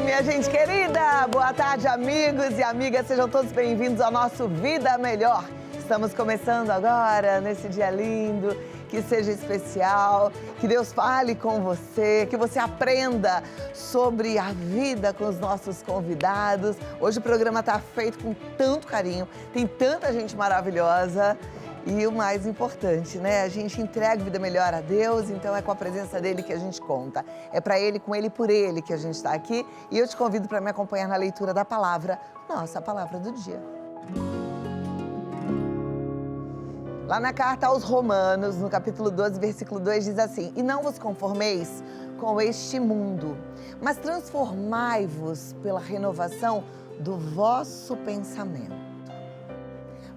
minha gente querida! Boa tarde, amigos e amigas. Sejam todos bem-vindos ao nosso Vida Melhor. Estamos começando agora, nesse dia lindo, que seja especial, que Deus fale com você, que você aprenda sobre a vida com os nossos convidados. Hoje o programa está feito com tanto carinho, tem tanta gente maravilhosa. E o mais importante, né? A gente entrega vida melhor a Deus, então é com a presença dele que a gente conta. É para ele, com ele e por ele que a gente está aqui. E eu te convido para me acompanhar na leitura da palavra, nossa palavra do dia. Lá na carta aos Romanos, no capítulo 12, versículo 2, diz assim: E não vos conformeis com este mundo, mas transformai-vos pela renovação do vosso pensamento,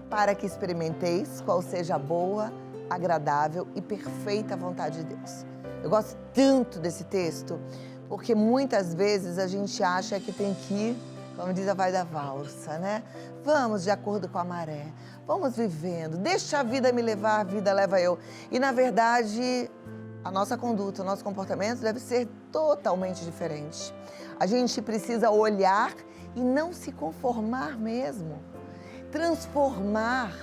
para que experimenteis qual seja a boa, agradável e perfeita vontade de Deus. Eu gosto tanto desse texto, porque muitas vezes a gente acha que tem que ir, como diz a vai da valsa, né? Vamos de acordo com a maré, vamos vivendo, deixa a vida me levar, a vida leva eu. E na verdade, a nossa conduta, o nosso comportamento deve ser totalmente diferente. A gente precisa olhar e não se conformar mesmo. Transformar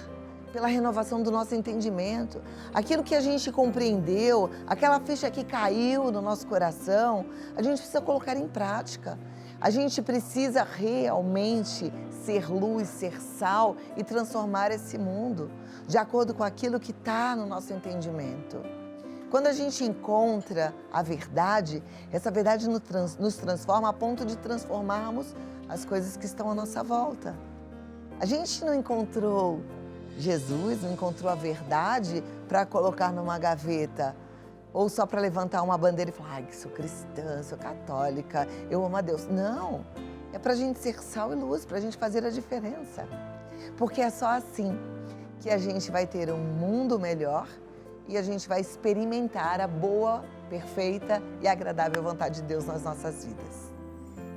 pela renovação do nosso entendimento. Aquilo que a gente compreendeu, aquela ficha que caiu no nosso coração, a gente precisa colocar em prática. A gente precisa realmente ser luz, ser sal e transformar esse mundo de acordo com aquilo que está no nosso entendimento. Quando a gente encontra a verdade, essa verdade nos transforma a ponto de transformarmos as coisas que estão à nossa volta. A gente não encontrou Jesus, não encontrou a verdade para colocar numa gaveta ou só para levantar uma bandeira e falar: ai, sou cristã, sou católica, eu amo a Deus. Não, é para a gente ser sal e luz, para a gente fazer a diferença. Porque é só assim que a gente vai ter um mundo melhor e a gente vai experimentar a boa, perfeita e agradável vontade de Deus nas nossas vidas.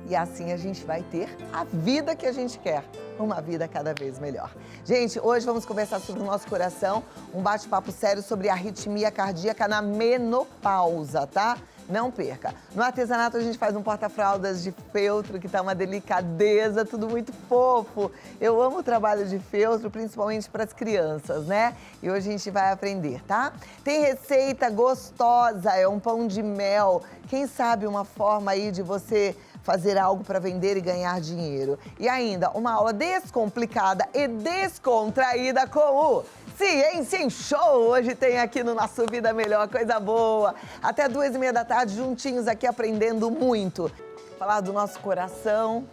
E assim a gente vai ter a vida que a gente quer, uma vida cada vez melhor. Gente, hoje vamos conversar sobre o nosso coração, um bate-papo sério sobre arritmia cardíaca na menopausa, tá? Não perca. No artesanato a gente faz um porta-fraldas de feltro que tá uma delicadeza, tudo muito fofo. Eu amo o trabalho de feltro, principalmente para as crianças, né? E hoje a gente vai aprender, tá? Tem receita gostosa, é um pão de mel. Quem sabe uma forma aí de você fazer algo para vender e ganhar dinheiro. E ainda, uma aula descomplicada e descontraída com o Ciência em Show. Hoje tem aqui no nosso Vida Melhor, coisa boa. Até 2h30 da tarde, juntinhos aqui aprendendo muito. Falar do nosso coração,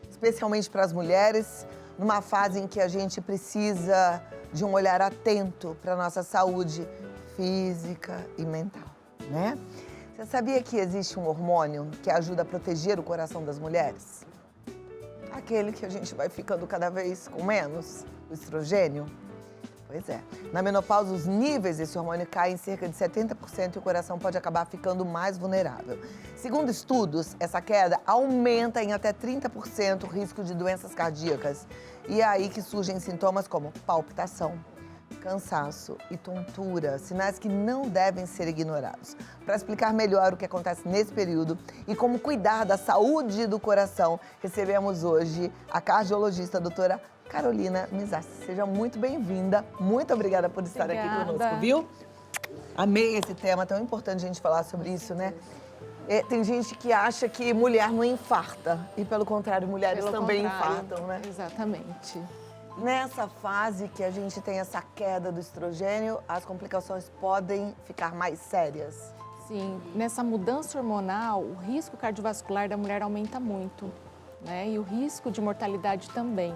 especialmente para as mulheres, numa fase em que a gente precisa de um olhar atento para a nossa saúde física e mental, né? Você sabia que existe um hormônio que ajuda a proteger o coração das mulheres? Aquele que a gente vai ficando cada vez com menos, o estrogênio. Pois é. Na menopausa, os níveis desse hormônio caem em cerca de 70% e o coração pode acabar ficando mais vulnerável. Segundo estudos, essa queda aumenta em até 30% o risco de doenças cardíacas. E é aí que surgem sintomas como palpitação, cansaço e tontura, sinais que não devem ser ignorados. Para explicar melhor o que acontece nesse período e como cuidar da saúde do coração, recebemos hoje a cardiologista, a doutora Carolina Mizassi. Seja muito bem-vinda, muito obrigada por estar aqui conosco, viu? Amei esse tema, tão importante a gente falar sobre isso, né? Tem gente que acha que mulher não infarta e, pelo contrário, mulheres também infartam, né? Exatamente. Nessa fase que a gente tem essa queda do estrogênio, as complicações podem ficar mais sérias? Sim, nessa mudança hormonal, o risco cardiovascular da mulher aumenta muito, né? E o risco de mortalidade também.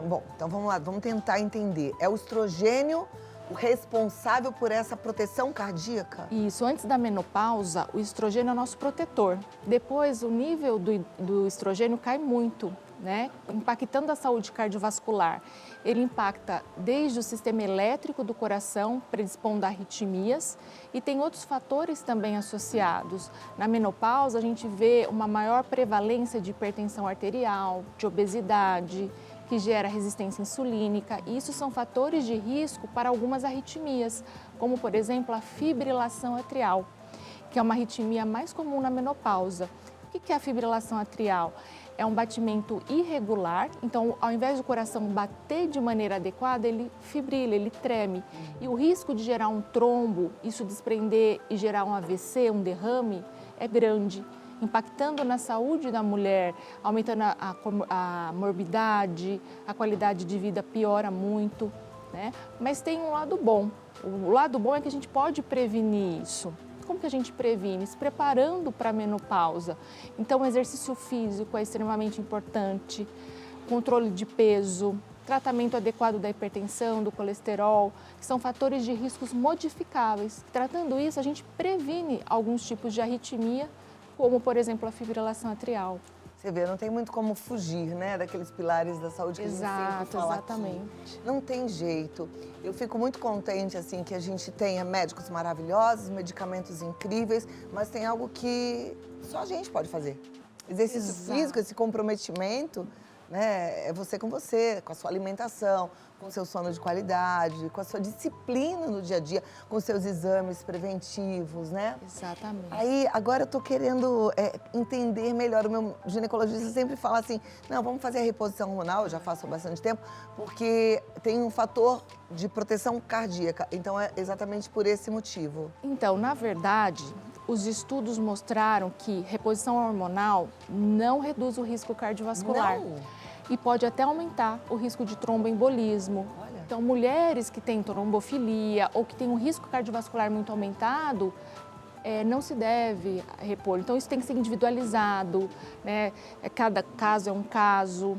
Bom, então vamos lá, vamos tentar entender. É o estrogênio o responsável por essa proteção cardíaca? Isso, antes da menopausa, o estrogênio é o nosso protetor. Depois, o nível do estrogênio cai muito, né? Impactando a saúde cardiovascular. Ele impacta desde o sistema elétrico do coração, predispondo a arritmias, e tem outros fatores também associados. Na menopausa, a gente vê uma maior prevalência de hipertensão arterial, de obesidade, que gera resistência insulínica. E isso são fatores de risco para algumas arritmias, como, por exemplo, a fibrilação atrial, que é uma arritmia mais comum na menopausa. O que é a fibrilação atrial? É um batimento irregular, então ao invés do coração bater de maneira adequada, ele fibrila, ele treme. E o risco de gerar um trombo, isso desprender e gerar um AVC, um derrame, é grande, impactando na saúde da mulher, aumentando a morbidade, a qualidade de vida piora muito, né? Mas tem um lado bom. O lado bom é que a gente pode prevenir isso. Como que a gente previne? Se preparando para a menopausa. Então, o exercício físico é extremamente importante, controle de peso, tratamento adequado da hipertensão, do colesterol, que são fatores de riscos modificáveis. Tratando isso, a gente previne alguns tipos de arritmia, como, por exemplo, a fibrilação atrial. Você vê, não tem muito como fugir, né, daqueles pilares da saúde que a gente sempre fala exatamente. aqui. Não tem jeito. Eu fico muito contente, assim, que a gente tenha médicos maravilhosos, medicamentos incríveis, mas tem algo que só a gente pode fazer. Exercício físico, esse comprometimento, né, é você, com a sua alimentação, com o seu sono de qualidade, com a sua disciplina no dia a dia, com os seus exames preventivos, né? Exatamente. Aí, agora eu tô querendo entender melhor. O meu ginecologista sempre fala assim, não, vamos fazer a reposição hormonal, eu já faço há bastante tempo, porque tem um fator de proteção cardíaca. Então, é exatamente por esse motivo. Então, na verdade, os estudos mostraram que reposição hormonal não reduz o risco cardiovascular. Não. E pode até aumentar o risco de tromboembolismo. Olha. Então, mulheres que têm trombofilia ou que têm um risco cardiovascular muito aumentado, não se deve repor. Então, isso tem que ser individualizado, né? Cada caso é um caso.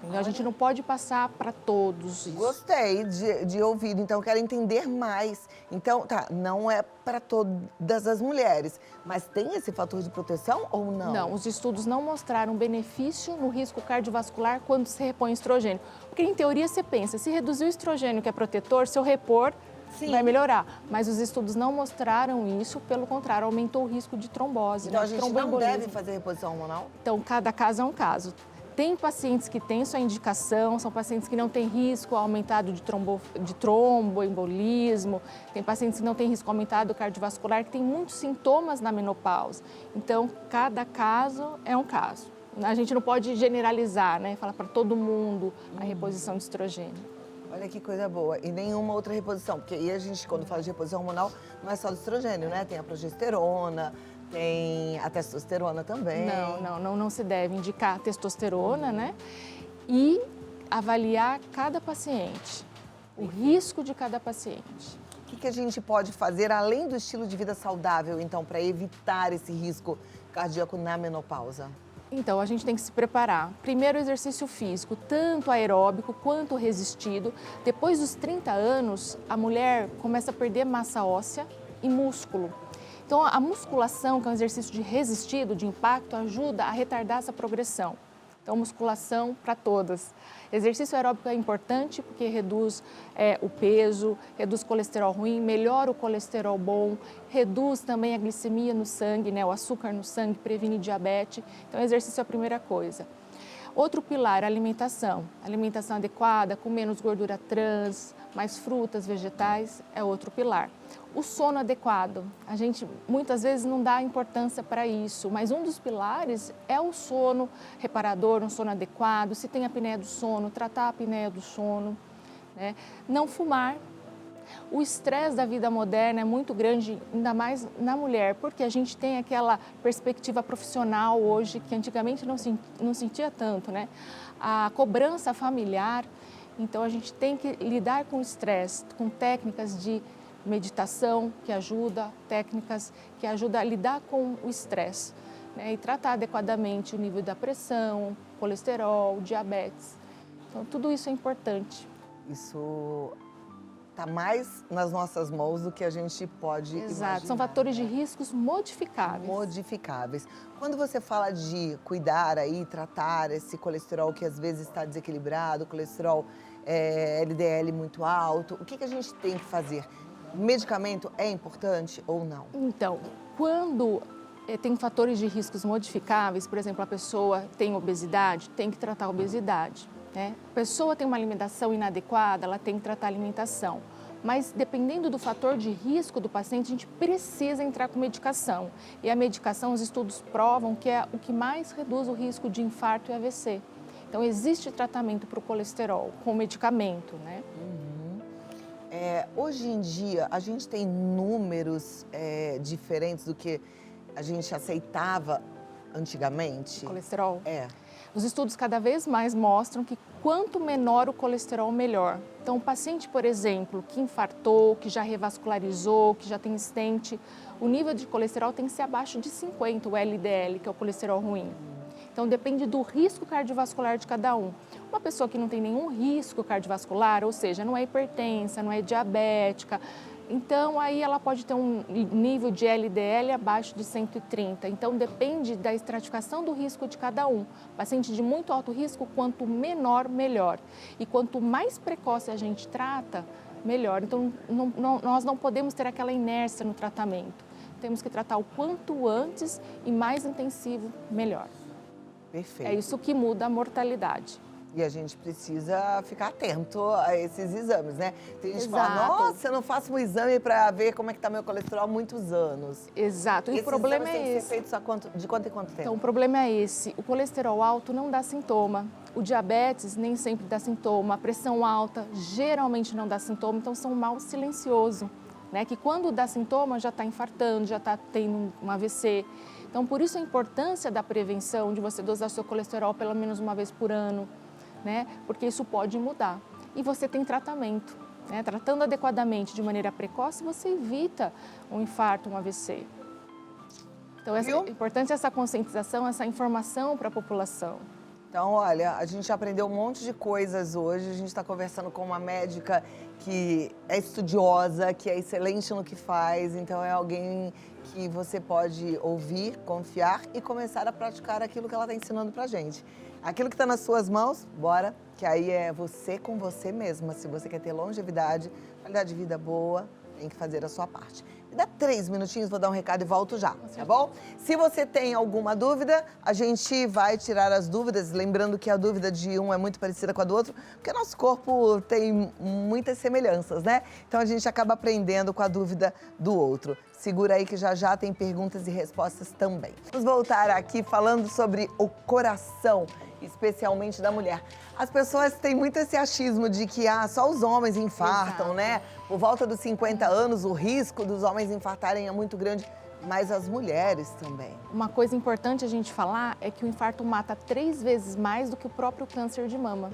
Então, a gente não pode passar para todos isso. Gostei de ouvir, então eu quero entender mais. Então, tá, não é para todas as mulheres, mas tem esse fator de proteção ou não? Não, os estudos não mostraram benefício no risco cardiovascular quando se repõe estrogênio. Porque, em teoria, você pensa, se reduzir o estrogênio, que é protetor, se eu repor, Sim. vai melhorar. Mas os estudos não mostraram isso, pelo contrário, aumentou o risco de trombose, Então, né, a gente não tromboembolismo. deve fazer reposição hormonal? Então, cada caso é um caso. Tem pacientes que têm sua indicação, são pacientes que não têm risco aumentado de tromboembolismo, tem pacientes que não têm risco aumentado cardiovascular, que tem muitos sintomas na menopausa. Então, cada caso é um caso. A gente não pode generalizar, né? Falar para todo mundo a reposição de estrogênio. Olha que coisa boa. E nenhuma outra reposição, porque aí a gente, quando fala de reposição hormonal, não é só do estrogênio, né? Tem a progesterona, tem a testosterona também. Não se deve indicar testosterona, né? E avaliar cada paciente, o risco de cada paciente. O que a gente pode fazer, além do estilo de vida saudável, então, para evitar esse risco cardíaco na menopausa? Então, a gente tem que se preparar. Primeiro, o exercício físico, tanto aeróbico quanto resistido. Depois dos 30 anos, a mulher começa a perder massa óssea e músculo. Então, a musculação, que é um exercício de resistido, de impacto, ajuda a retardar essa progressão. Então, musculação para todas. Exercício aeróbico é importante porque reduz o peso, reduz colesterol ruim, melhora o colesterol bom, reduz também a glicemia no sangue, né, o açúcar no sangue, previne diabetes. Então, exercício é a primeira coisa. Outro pilar, alimentação. Alimentação adequada, com menos gordura trans, mais frutas, vegetais, é outro pilar. O sono adequado. A gente muitas vezes não dá importância para isso, mas um dos pilares é o sono reparador, um sono adequado. Se tem apneia do sono, tratar a apneia do sono, né? Não fumar. O estresse da vida moderna é muito grande, ainda mais na mulher, porque a gente tem aquela perspectiva profissional hoje que antigamente não sentia tanto, né? A cobrança familiar, então a gente tem que lidar com o estresse, com técnicas de meditação que ajuda, técnicas que ajudam a lidar com o estresse, né? E tratar adequadamente o nível da pressão, colesterol, diabetes. Então tudo isso é importante. Isso está mais nas nossas mãos do que a gente pode imaginar. São fatores de riscos modificáveis. Modificáveis. Quando você fala de cuidar aí, tratar esse colesterol que às vezes está desequilibrado, colesterol LDL muito alto, o que a gente tem que fazer? Medicamento é importante ou não? Então, quando tem fatores de riscos modificáveis, por exemplo, a pessoa tem obesidade, tem que tratar a obesidade. A pessoa tem uma alimentação inadequada, ela tem que tratar a alimentação. Mas dependendo do fator de risco do paciente, a gente precisa entrar com medicação. E a medicação, os estudos provam que é o que mais reduz o risco de infarto e AVC. Então, existe tratamento para o colesterol com medicamento, né? Hoje em dia, a gente tem números diferentes do que a gente aceitava antigamente? Colesterol? É. Os estudos cada vez mais mostram que quanto menor o colesterol, melhor. Então, o paciente, por exemplo, que infartou, que já revascularizou, que já tem stent, o nível de colesterol tem que ser abaixo de 50, o LDL, que é o colesterol ruim. Então, depende do risco cardiovascular de cada um. Uma pessoa que não tem nenhum risco cardiovascular, ou seja, não é hipertensa, não é diabética, então aí ela pode ter um nível de LDL abaixo de 130. Então, depende da estratificação do risco de cada um. Paciente de muito alto risco, quanto menor, melhor. E quanto mais precoce a gente trata, melhor. Então, nós não podemos ter aquela inércia no tratamento. Temos que tratar o quanto antes e mais intensivo, melhor. Perfeito. É isso que muda a mortalidade. E a gente precisa ficar atento a esses exames, né? Tem gente que fala, Exato. nossa, eu não faço um exame para ver como é que está meu colesterol há muitos anos. Exato. E Esses o problema exames têm é que esse. ser feitos de quanto em quanto tempo? Então, o problema é esse. O colesterol alto não dá sintoma. O diabetes nem sempre dá sintoma. A pressão alta geralmente não dá sintoma. Então, são um mal silencioso, né? Que quando dá sintoma, já está infartando, já está tendo um AVC. Então, por isso a importância da prevenção, de você dosar seu colesterol pelo menos uma vez por ano, né? Porque isso pode mudar. E você tem tratamento, né? Tratando adequadamente de maneira precoce, você evita um infarto, um AVC. Então, é importante essa conscientização, essa informação para a população. Então, olha, a gente aprendeu um monte de coisas hoje. A gente está conversando com uma médica que é estudiosa, que é excelente no que faz. Então, é alguém que você pode ouvir, confiar e começar a praticar aquilo que ela está ensinando pra gente. Aquilo que está nas suas mãos, bora, que aí é você com você mesma. Se você quer ter longevidade, qualidade de vida boa, tem que fazer a sua parte. Me dá 3 minutinhos, vou dar um recado e volto já, tá bom? Se você tem alguma dúvida, a gente vai tirar as dúvidas, lembrando que a dúvida de um é muito parecida com a do outro, porque nosso corpo tem muitas semelhanças, né? Então a gente acaba aprendendo com a dúvida do outro. Segura aí que já já tem perguntas e respostas também. Vamos voltar aqui falando sobre o coração, especialmente da mulher. As pessoas têm muito esse achismo de que só os homens infartam, Exato. né? Por volta dos 50 anos, o risco dos homens infartarem é muito grande, mas as mulheres também. Uma coisa importante a gente falar é que o infarto mata 3 vezes mais do que o próprio câncer de mama.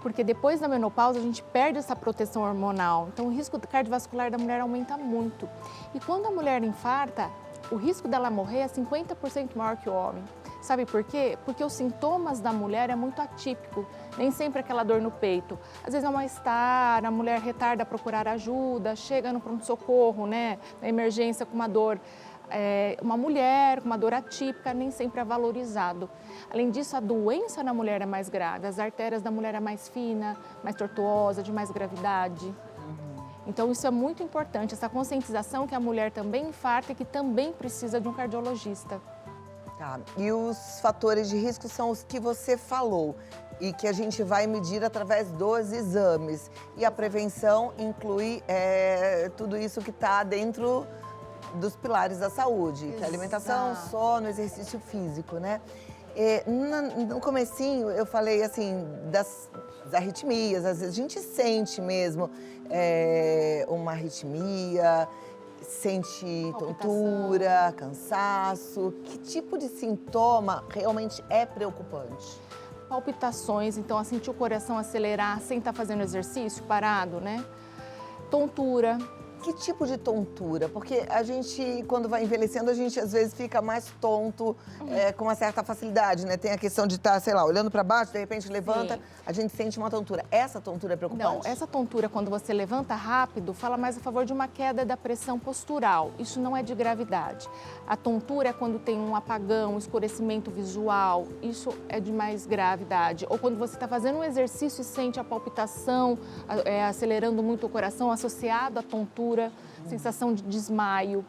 Porque depois da menopausa a gente perde essa proteção hormonal, então o risco cardiovascular da mulher aumenta muito. E quando a mulher infarta, o risco dela morrer é 50% maior que o homem. Sabe por quê? Porque os sintomas da mulher é muito atípico, nem sempre aquela dor no peito. Às vezes é um mal-estar, a mulher retarda a procurar ajuda, chega no pronto-socorro, né, na emergência com uma dor. Uma mulher com uma dor atípica nem sempre é valorizado. Além disso, a doença na mulher é mais grave, as artérias da mulher é mais fina, mais tortuosa, de mais gravidade. Então, isso é muito importante, essa conscientização que a mulher também infarta e que também precisa de um cardiologista. Tá. E os fatores de risco são os que você falou e que a gente vai medir através dos exames. E a prevenção inclui tudo isso que está dentro dos pilares da saúde, que é alimentação, sono, exercício físico, né? No comecinho eu falei assim das arritmias, às vezes a gente sente mesmo uma arritmia, sente tontura, cansaço. Que tipo de sintoma realmente é preocupante? Palpitações, então a sentir o coração acelerar sem estar fazendo exercício, parado, né? Tontura. Que tipo de tontura? Porque a gente, quando vai envelhecendo, a gente às vezes fica mais tonto, com uma certa facilidade, né? Tem a questão de estar, sei lá, olhando para baixo, de repente levanta, a gente sente uma tontura. Essa tontura é preocupante? Não, essa tontura, quando você levanta rápido, fala mais a favor de uma queda da pressão postural. Isso não é de gravidade. A tontura é quando tem um apagão, um escurecimento visual. Isso é de mais gravidade. Ou quando você está fazendo um exercício e sente a palpitação, acelerando muito o coração, associado à tontura, sensação de desmaio.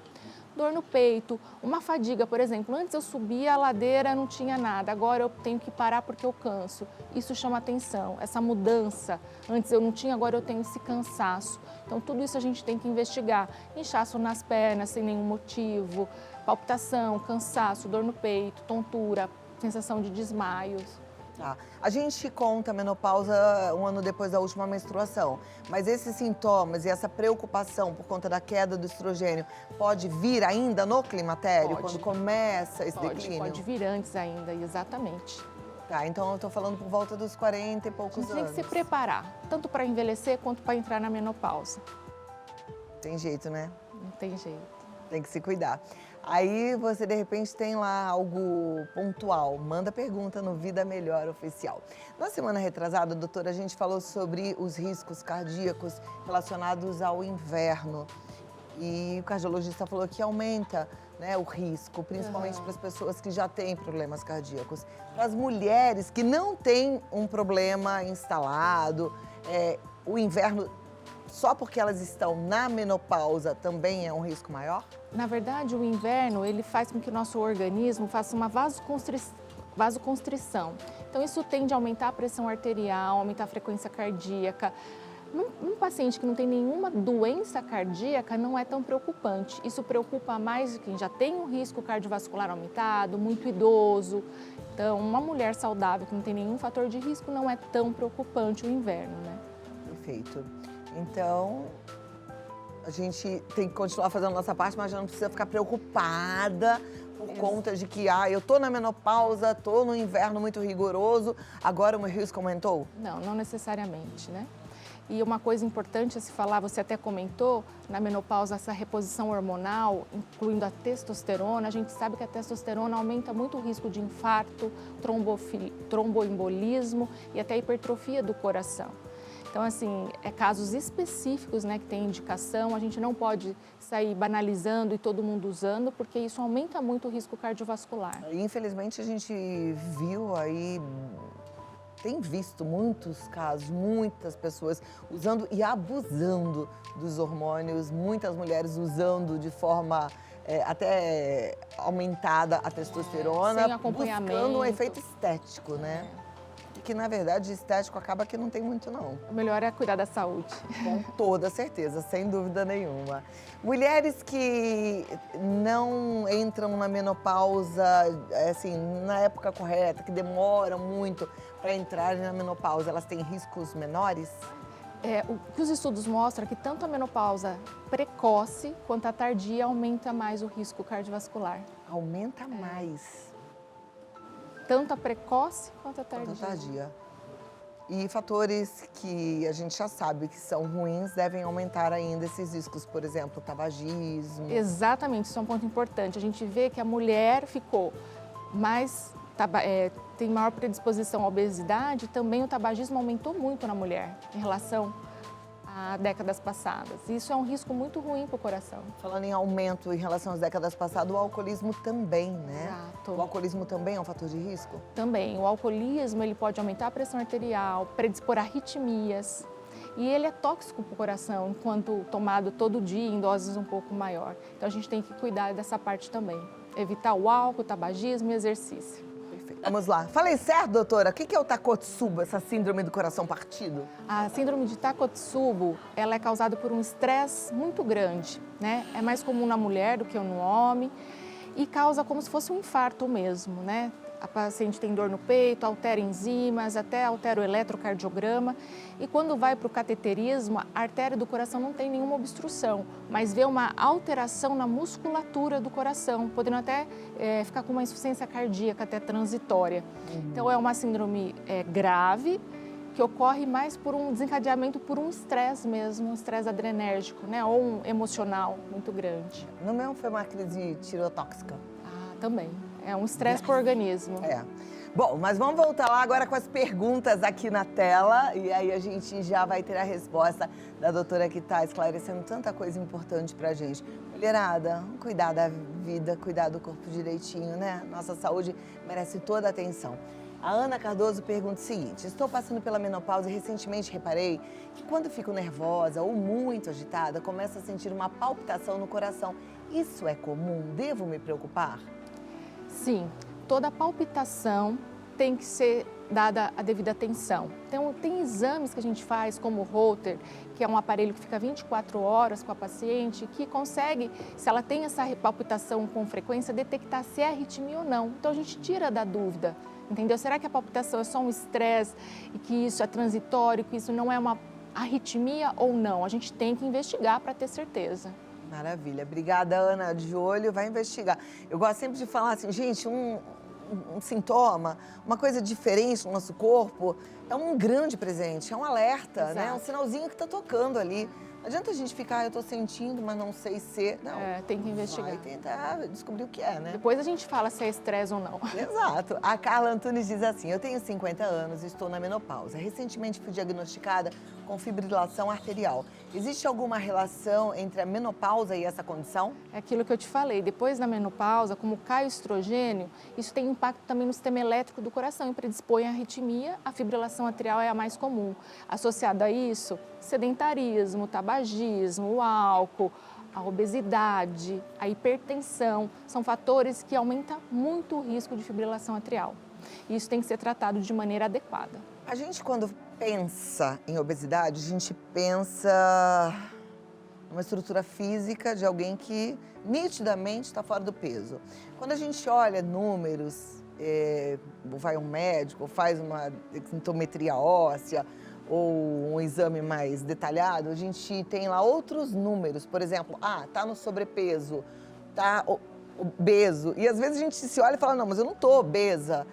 Dor no peito, uma fadiga, por exemplo, antes eu subia a ladeira, não tinha nada, agora eu tenho que parar porque eu canso. Isso chama atenção, essa mudança. Antes eu não tinha, agora eu tenho esse cansaço. Então tudo isso a gente tem que investigar. Inchaço nas pernas sem nenhum motivo, palpitação, cansaço, dor no peito, tontura, sensação de desmaios. Tá. A gente conta a menopausa um ano depois da última menstruação, mas esses sintomas e essa preocupação por conta da queda do estrogênio pode vir ainda no climatério, Pode. quando começa esse declínio? Pode vir antes ainda, exatamente. Tá, então eu tô falando por volta dos 40 e A poucos gente tem que anos. se preparar, tanto para envelhecer quanto para entrar na menopausa. Tem jeito, né? Não tem jeito. Tem que se cuidar. Aí você, de repente, tem lá algo pontual. Manda pergunta no Vida Melhor Oficial. Na semana retrasada, doutora, a gente falou sobre os riscos cardíacos relacionados ao inverno. E o cardiologista falou que aumenta, né, o risco, principalmente para as pessoas que já têm problemas cardíacos. Para as mulheres que não têm um problema instalado, o inverno, só porque elas estão na menopausa, também é um risco maior? Na verdade, o inverno, ele faz com que o nosso organismo faça uma vasoconstrição. Então, isso tende a aumentar a pressão arterial, aumentar a frequência cardíaca. Num paciente que não tem nenhuma doença cardíaca, não é tão preocupante. Isso preocupa mais quem já tem um risco cardiovascular aumentado, muito idoso. Então, uma mulher saudável que não tem nenhum fator de risco, não é tão preocupante o inverno, né? Perfeito. Então, a gente tem que continuar fazendo a nossa parte, mas já não precisa ficar preocupada por conta de que, eu tô na menopausa, tô no inverno muito rigoroso, agora o meu risco aumentou? Não, não necessariamente, né? E uma coisa importante a se falar, você até comentou, na menopausa, essa reposição hormonal, incluindo a testosterona, a gente sabe que a testosterona aumenta muito o risco de infarto, tromboembolismo e até hipertrofia do coração. Então, assim, casos específicos, né, que tem indicação, a gente não pode sair banalizando e todo mundo usando, porque isso aumenta muito o risco cardiovascular. Infelizmente, a gente viu aí, tem visto muitos casos, muitas pessoas usando e abusando dos hormônios, muitas mulheres usando de forma até aumentada a testosterona, sem acompanhamento. buscando um efeito estético, né? Que, na verdade, estético acaba que não tem muito, não. O melhor é cuidar da saúde. Com toda certeza, sem dúvida nenhuma. Mulheres que não entram na menopausa, assim, na época correta, que demoram muito para entrarem na menopausa, elas têm riscos menores? O que os estudos mostram é que tanto a menopausa precoce quanto a tardia aumenta mais o risco cardiovascular. Aumenta mais. Tanto a precoce quanto a tardia. Quanto a tardia. E fatores que a gente já sabe que são ruins devem aumentar ainda esses riscos, por exemplo, tabagismo. Exatamente, isso é um ponto importante. A gente vê que a mulher ficou mais, tem maior predisposição à obesidade, também o tabagismo aumentou muito na mulher em relação a décadas passadas. Isso é um risco muito ruim para o coração. Falando em aumento em relação às décadas passadas, o alcoolismo também, né? Exato. O alcoolismo também é um fator de risco? Também. O alcoolismo, ele pode aumentar a pressão arterial, predispor a arritmias. E ele é tóxico para o coração, enquanto tomado todo dia em doses um pouco maior. Então, a gente tem que cuidar dessa parte também. Evitar o álcool, o tabagismo e exercício. Vamos lá. Falei certo, doutora? O que é o Takotsubo, essa síndrome do coração partido? A síndrome de Takotsubo, ela é causada por um estresse muito grande, né? É mais comum na mulher do que no homem e causa como se fosse um infarto mesmo, né? A paciente tem dor no peito, altera enzimas, até altera o eletrocardiograma. E quando vai para o cateterismo, a artéria do coração não tem nenhuma obstrução, mas vê uma alteração na musculatura do coração, podendo até ficar com uma insuficiência cardíaca até transitória. Então, é uma síndrome grave, que ocorre mais por um desencadeamento por um estresse mesmo, um estresse adrenérgico, né? Ou um emocional muito grande. No meu foi uma crise tireotóxica. Também. É um estresse para o organismo. Bom, mas vamos voltar lá agora com as perguntas aqui na tela e aí a gente já vai ter a resposta da doutora que está esclarecendo tanta coisa importante pra gente. Mulherada, cuidar da vida, cuidar do corpo direitinho, né? Nossa saúde merece toda a atenção. A Ana Cardoso pergunta o seguinte: estou passando pela menopausa e recentemente reparei que quando fico nervosa ou muito agitada, começo a sentir uma palpitação no coração Isso é comum? Devo me preocupar? Sim, toda palpitação tem que ser dada a devida atenção. Então, tem exames que a gente faz, como o Holter, que é um aparelho que fica 24 horas com a paciente, que consegue, se ela tem essa palpitação com frequência, detectar se é arritmia ou não. Então, a gente tira da dúvida, entendeu? Será que a palpitação é só um estresse e que isso é transitório, que isso não é uma arritmia ou não? A gente tem que investigar para ter certeza. Maravilha. Obrigada, Ana. De olho, vai investigar. Eu gosto sempre de falar assim, gente, um sintoma, uma coisa diferente no nosso corpo, é um grande presente, é um alerta, Exato. né? Um sinalzinho que está tocando ali. Não adianta a gente ficar, eu estou sentindo, mas não sei se... Não, Tem que investigar. vai tentar descobrir o que é, né? Depois a gente fala se é estresse ou não. Exato. A Carla Antunes diz assim, eu tenho 50 anos e estou na menopausa. Recentemente fui diagnosticada com fibrilação arterial. Existe alguma relação entre a menopausa e essa condição? É aquilo que eu te falei, depois da menopausa, como cai o estrogênio, isso tem impacto também no sistema elétrico do coração e predispõe à arritmia, a fibrilação arterial é a mais comum. Associado a isso, sedentarismo, tabagismo, o álcool, a obesidade, a hipertensão, são fatores que aumentam muito o risco de fibrilação atrial. E isso tem que ser tratado de maneira adequada. A gente, quando pensa em obesidade, a gente pensa numa estrutura física de alguém que nitidamente está fora do peso. Quando a gente olha números, vai um médico, faz uma densitometria óssea ou um exame mais detalhado, a gente tem lá outros números. Por exemplo, tá no sobrepeso, tá obeso. E às vezes a gente se olha e fala, não, mas eu não estou obesa.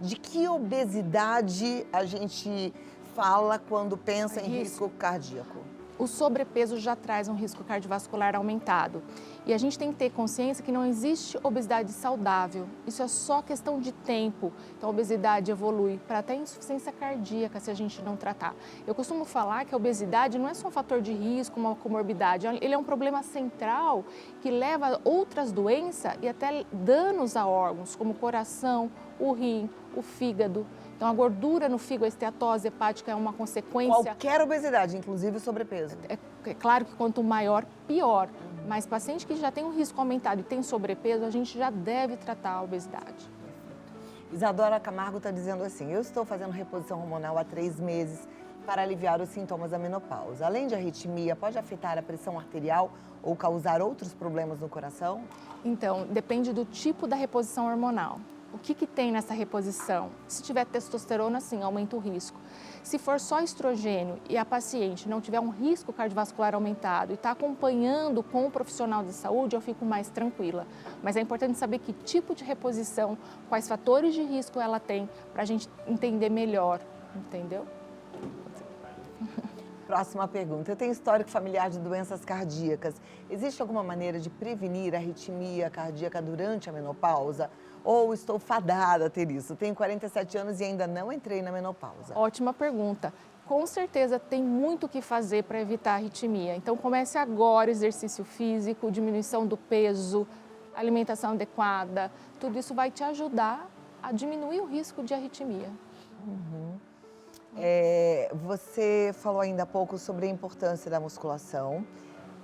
De que obesidade a gente fala quando pensa em risco cardíaco? O sobrepeso já traz um risco cardiovascular aumentado. E a gente tem que ter consciência que não existe obesidade saudável. Isso é só questão de tempo. Então, a obesidade evolui para até insuficiência cardíaca se a gente não tratar. Eu costumo falar que a obesidade não é só um fator de risco, uma comorbidade. Ele é um problema central que leva a outras doenças e até danos a órgãos, como o coração, o rim, o fígado. Então, a gordura no fígado, a esteatose hepática é uma consequência... Qualquer obesidade, inclusive o sobrepeso. É claro que quanto maior, pior. Mas paciente que já tem um risco aumentado e tem sobrepeso, a gente já deve tratar a obesidade. Isadora Camargo está dizendo assim, eu estou fazendo reposição hormonal há 3 meses para aliviar os sintomas da menopausa. Além de arritmia, pode afetar a pressão arterial ou causar outros problemas no coração? Então, depende do tipo da reposição hormonal. O que tem nessa reposição? Se tiver testosterona, sim, aumenta o risco. Se for só estrogênio e a paciente não tiver um risco cardiovascular aumentado e está acompanhando com o profissional de saúde, eu fico mais tranquila. Mas é importante saber que tipo de reposição, quais fatores de risco ela tem, para a gente entender melhor, entendeu? Próxima pergunta. Eu tenho histórico familiar de doenças cardíacas. Existe alguma maneira de prevenir a arritmia cardíaca durante a menopausa? Ou estou fadada a ter isso? Tenho 47 anos e ainda não entrei na menopausa. Ótima pergunta. Com certeza tem muito o que fazer para evitar a arritmia. Então comece agora, exercício físico, diminuição do peso, alimentação adequada. Tudo isso vai te ajudar a diminuir o risco de arritmia. Você falou ainda há pouco sobre a importância da musculação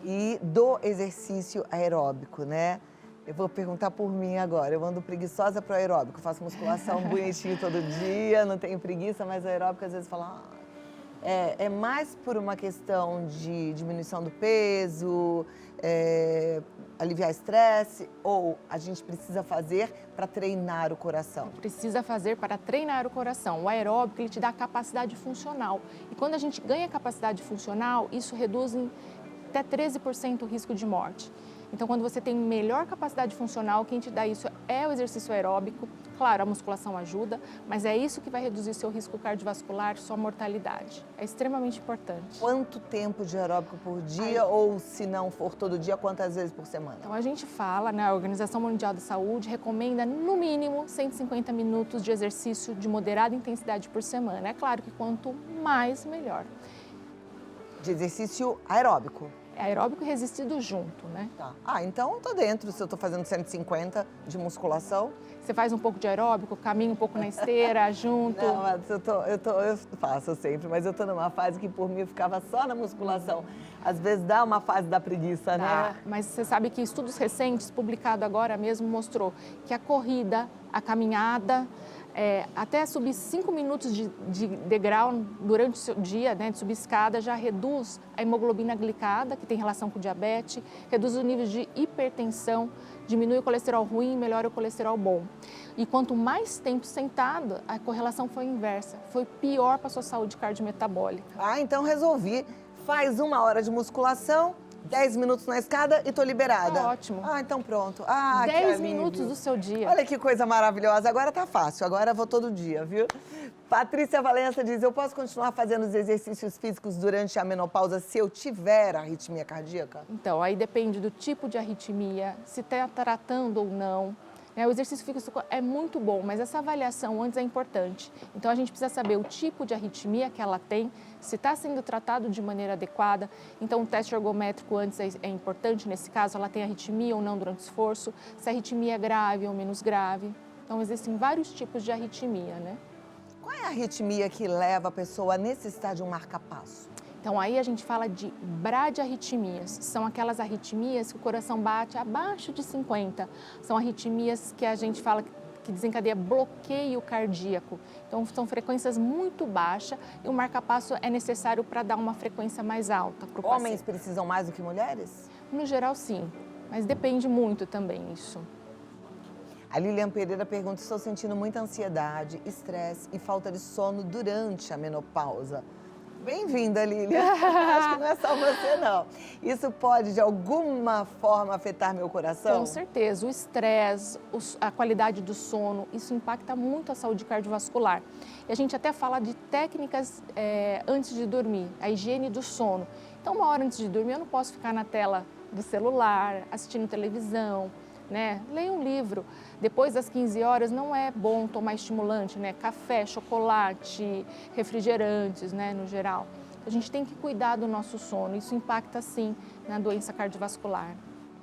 e do exercício aeróbico, né? Eu vou perguntar por mim agora. Eu ando preguiçosa pro aeróbico. Faço musculação bonitinho todo dia, não tenho preguiça, mas aeróbico às vezes fala... É mais por uma questão de diminuição do peso, aliviar estresse, ou a gente precisa fazer para treinar o coração? Precisa fazer para treinar o coração. O aeróbico, ele te dá capacidade funcional. E quando a gente ganha capacidade funcional, isso reduz em até 13% o risco de morte. Então, quando você tem melhor capacidade funcional, quem te dá isso é o exercício aeróbico. Claro, a musculação ajuda, mas é isso que vai reduzir seu risco cardiovascular, sua mortalidade. É extremamente importante. Quanto tempo de aeróbico por dia, ou se não for todo dia, quantas vezes por semana? Então, a gente fala, né, a Organização Mundial da Saúde recomenda, no mínimo, 150 minutos de exercício de moderada intensidade por semana. É claro que quanto mais, melhor. De exercício aeróbico? É aeróbico e resistido junto, né? Tá. Ah, então eu tô dentro se eu tô fazendo 150 de musculação. Você faz um pouco de aeróbico, caminha um pouco na esteira, junto. Não, mas eu faço sempre, mas eu tô numa fase que por mim eu ficava só na musculação. Às vezes dá uma fase da preguiça, né? Tá, mas você sabe que estudos recentes, publicado agora mesmo, mostrou que a corrida, a caminhada, até subir 5 minutos de degrau durante o seu dia, né, de subir escada, já reduz a hemoglobina glicada, que tem relação com o diabetes, reduz os níveis de hipertensão, diminui o colesterol ruim e melhora o colesterol bom. E quanto mais tempo sentado, a correlação foi inversa, foi pior para a sua saúde cardiometabólica. Ah, então resolvi. Faz 1 hora de musculação, 10 minutos na escada e tô liberada. Tá ótimo. Ah, então pronto. Ah, 10 minutos do seu dia. Olha que coisa maravilhosa. Agora tá fácil, agora eu vou todo dia, viu? Patrícia Valença diz, eu posso continuar fazendo os exercícios físicos durante a menopausa se eu tiver arritmia cardíaca? Então, aí depende do tipo de arritmia, se está tratando ou não. O exercício físico é muito bom, mas essa avaliação antes é importante. Então, a gente precisa saber o tipo de arritmia que ela tem, se está sendo tratado de maneira adequada. Então, o teste ergométrico antes é importante nesse caso, ela tem arritmia ou não durante o esforço, se a arritmia é grave ou menos grave. Então, existem vários tipos de arritmia, né? Qual é a arritmia que leva a pessoa a necessitar de um marca-passo? Então, aí a gente fala de bradiarritmias. São aquelas arritmias que o coração bate abaixo de 50. São arritmias que a gente fala que desencadeia bloqueio cardíaco. Então, são frequências muito baixas e o marca-passo é necessário para dar uma frequência mais alta para o paciente. Homens precisam mais do que mulheres? No geral, sim. Mas depende muito também isso. A Lilian Pereira pergunta, estou sentindo muita ansiedade, estresse e falta de sono durante a menopausa. Bem-vinda, Lilian. Acho que não é só você, não. Isso pode, de alguma forma, afetar meu coração? Com certeza. O estresse, a qualidade do sono, isso impacta muito a saúde cardiovascular. E a gente até fala de técnicas antes de dormir, a higiene do sono. Então, 1 hora antes de dormir, eu não posso ficar na tela do celular, assistindo televisão, né? Leia um livro. Depois das 15 horas não é bom tomar estimulante, né? Café, chocolate, refrigerantes, né? No geral. A gente tem que cuidar do nosso sono. Isso impacta, sim, na doença cardiovascular.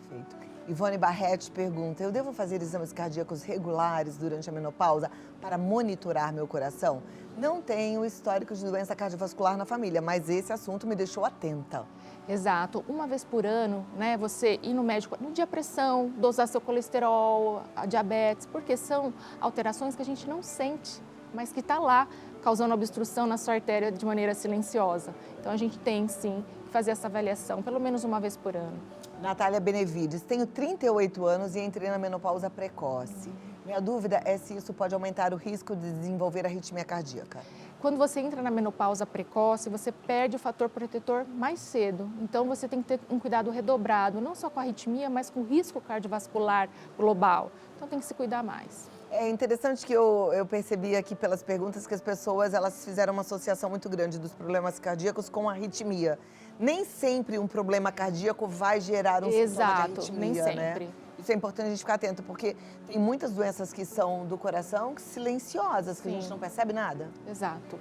Perfeito. Ivone Barretti pergunta, eu devo fazer exames cardíacos regulares durante a menopausa para monitorar meu coração? Não tenho histórico de doença cardiovascular na família, mas esse assunto me deixou atenta. Exato. 1 vez por ano, né, você ir no médico, medir a pressão, dosar seu colesterol, a diabetes, porque são alterações que a gente não sente, mas que está lá, causando obstrução na sua artéria de maneira silenciosa. Então, a gente tem, sim, que fazer essa avaliação, pelo menos 1 vez por ano. Natália Benevides, tenho 38 anos e entrei na menopausa precoce. Minha dúvida é se isso pode aumentar o risco de desenvolver arritmia cardíaca. Quando você entra na menopausa precoce, você perde o fator protetor mais cedo. Então, você tem que ter um cuidado redobrado, não só com a arritmia, mas com o risco cardiovascular global. Então, tem que se cuidar mais. É interessante que eu percebi aqui pelas perguntas que as pessoas elas fizeram uma associação muito grande dos problemas cardíacos com a arritmia. Nem sempre um problema cardíaco vai gerar um sintoma de arritmia, nem sempre. Né? Isso é importante a gente ficar atento, porque tem muitas doenças que são do coração silenciosas, que Sim. a gente não percebe nada. Exato.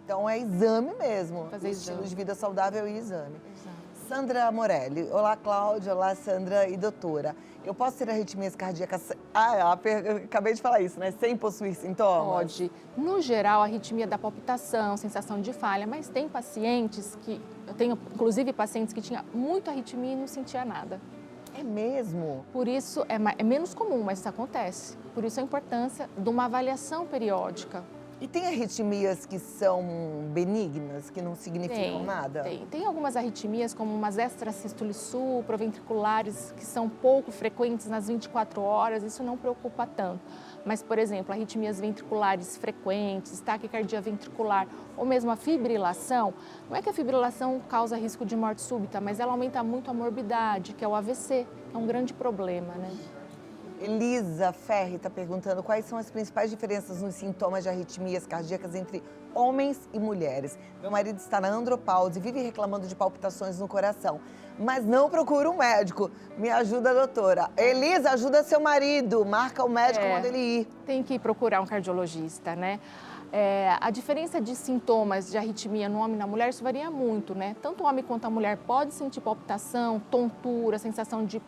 Então é exame mesmo. Fazer estilo exame. de vida saudável e exame. Exato. Sandra Morelli. Olá, Cláudia. Olá, Sandra e doutora. Eu posso ter arritmias cardíacas... eu acabei de falar isso, né? Sem possuir sintomas? Pode. No geral, a arritmia dá palpitação, sensação de falha, mas tem pacientes que... Eu tenho, inclusive, pacientes que tinham muita arritmia e não sentia nada. É mesmo? Por isso, é menos comum, mas isso acontece. Por isso, a importância de uma avaliação periódica. E tem arritmias que são benignas, que não significam nada? Tem algumas arritmias, como umas extrasístoles supraventriculares, que são pouco frequentes nas 24 horas, isso não preocupa tanto. Mas, por exemplo, arritmias ventriculares frequentes, taquicardia ventricular, ou mesmo a fibrilação, não é que a fibrilação causa risco de morte súbita, mas ela aumenta muito a morbidade, que é o AVC, que é um grande problema, né? Elisa Ferri está perguntando quais são as principais diferenças nos sintomas de arritmias cardíacas entre homens e mulheres. Meu marido está na andropausa e vive reclamando de palpitações no coração, mas não procura um médico. Me ajuda, doutora. Elisa, ajuda seu marido. Marca o médico quando ele ir. Tem que procurar um cardiologista, né? A diferença de sintomas de arritmia no homem e na mulher, isso varia muito, né? Tanto o homem quanto a mulher pode sentir palpitação, tontura, sensação de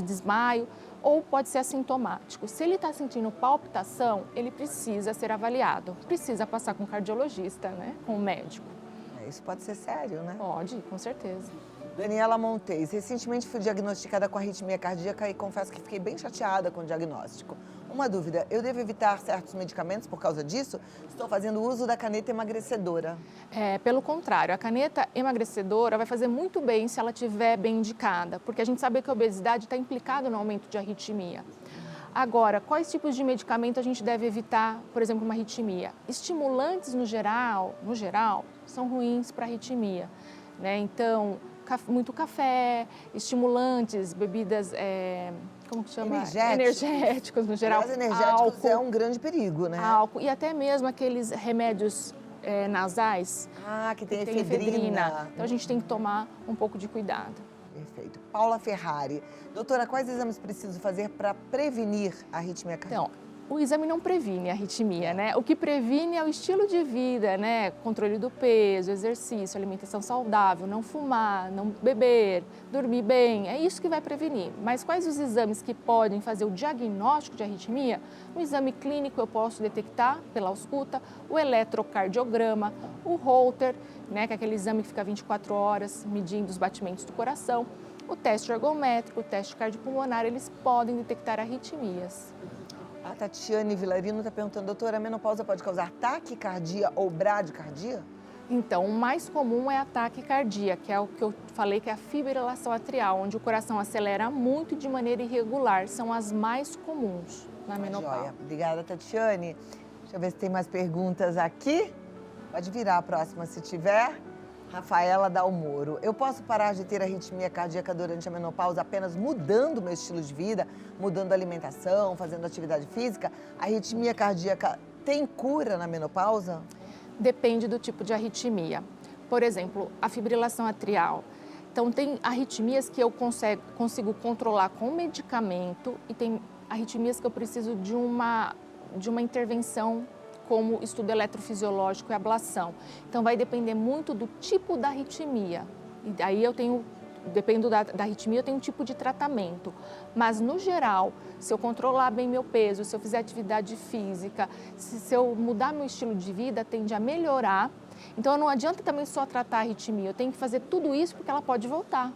desmaio, ou pode ser assintomático. Se ele está sentindo palpitação, ele precisa ser avaliado, precisa passar com o cardiologista, né? Com o médico. Isso pode ser sério, né? Pode, com certeza. Daniela Montes, recentemente fui diagnosticada com arritmia cardíaca e confesso que fiquei bem chateada com o diagnóstico. Uma dúvida, eu devo evitar certos medicamentos por causa disso? Estou fazendo uso da caneta emagrecedora. Pelo contrário, a caneta emagrecedora vai fazer muito bem se ela estiver bem indicada, porque a gente sabe que a obesidade está implicada no aumento de arritmia. Agora, quais tipos de medicamento a gente deve evitar, por exemplo, uma arritmia? Estimulantes, no geral, são ruins para arritmia, né? Então, muito café, estimulantes, bebidas, como que chama? Energéticos, no geral. Os energéticos álcool, é um grande perigo, né? Álcool e até mesmo aqueles remédios nasais. Que tem efedrina. Então, a gente tem que tomar um pouco de cuidado. Perfeito. Paula Ferrari. Doutora, quais exames preciso fazer para prevenir a arritmia cardíaca? Então, o exame não previne a arritmia, né? O que previne é o estilo de vida, né? Controle do peso, exercício, alimentação saudável, não fumar, não beber, dormir bem. É isso que vai prevenir. Mas quais os exames que podem fazer o diagnóstico de arritmia? No exame clínico eu posso detectar pela ausculta o eletrocardiograma, o Holter, né? Que é aquele exame que fica 24 horas medindo os batimentos do coração. O teste ergométrico, o teste cardiopulmonar, eles podem detectar arritmias. A Tatiane Vilarino está perguntando, doutora, a menopausa pode causar taquicardia ou bradicardia? Então, o mais comum é a taquicardia, que é o que eu falei que é a fibrilação atrial, onde o coração acelera muito de maneira irregular. São as mais comuns na menopausa. Joia. Obrigada, Tatiane. Deixa eu ver se tem mais perguntas aqui. Pode virar a próxima se tiver. Rafaela Dalmoro. Eu posso parar de ter arritmia cardíaca durante a menopausa apenas mudando o meu estilo de vida, mudando a alimentação, fazendo atividade física? A arritmia cardíaca tem cura na menopausa? Depende do tipo de arritmia. Por exemplo, a fibrilação atrial. Então, tem arritmias que eu consigo controlar com medicamento e tem arritmias que eu preciso de uma intervenção como estudo eletrofisiológico e ablação. Então, vai depender muito do tipo da arritmia. E aí dependendo da arritmia, eu tenho um tipo de tratamento. Mas, no geral, se eu controlar bem meu peso, se eu fizer atividade física, se eu mudar meu estilo de vida, tende a melhorar. Então, não adianta também só tratar a arritmia, eu tenho que fazer tudo isso porque ela pode voltar.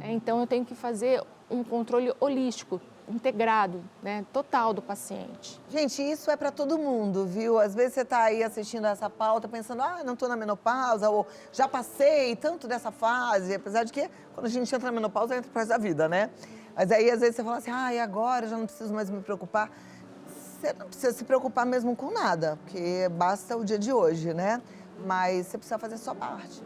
Então, eu tenho que fazer um controle holístico, integrado, né, total do paciente. Gente, isso é para todo mundo, viu? Às vezes você está aí assistindo essa pauta pensando, não estou na menopausa, ou já passei tanto dessa fase, apesar de que quando a gente entra na menopausa, entra para a vida, né? Mas aí, às vezes, você fala assim, e agora eu já não preciso mais me preocupar. Você não precisa se preocupar mesmo com nada, porque basta o dia de hoje, né? Mas você precisa fazer a sua parte.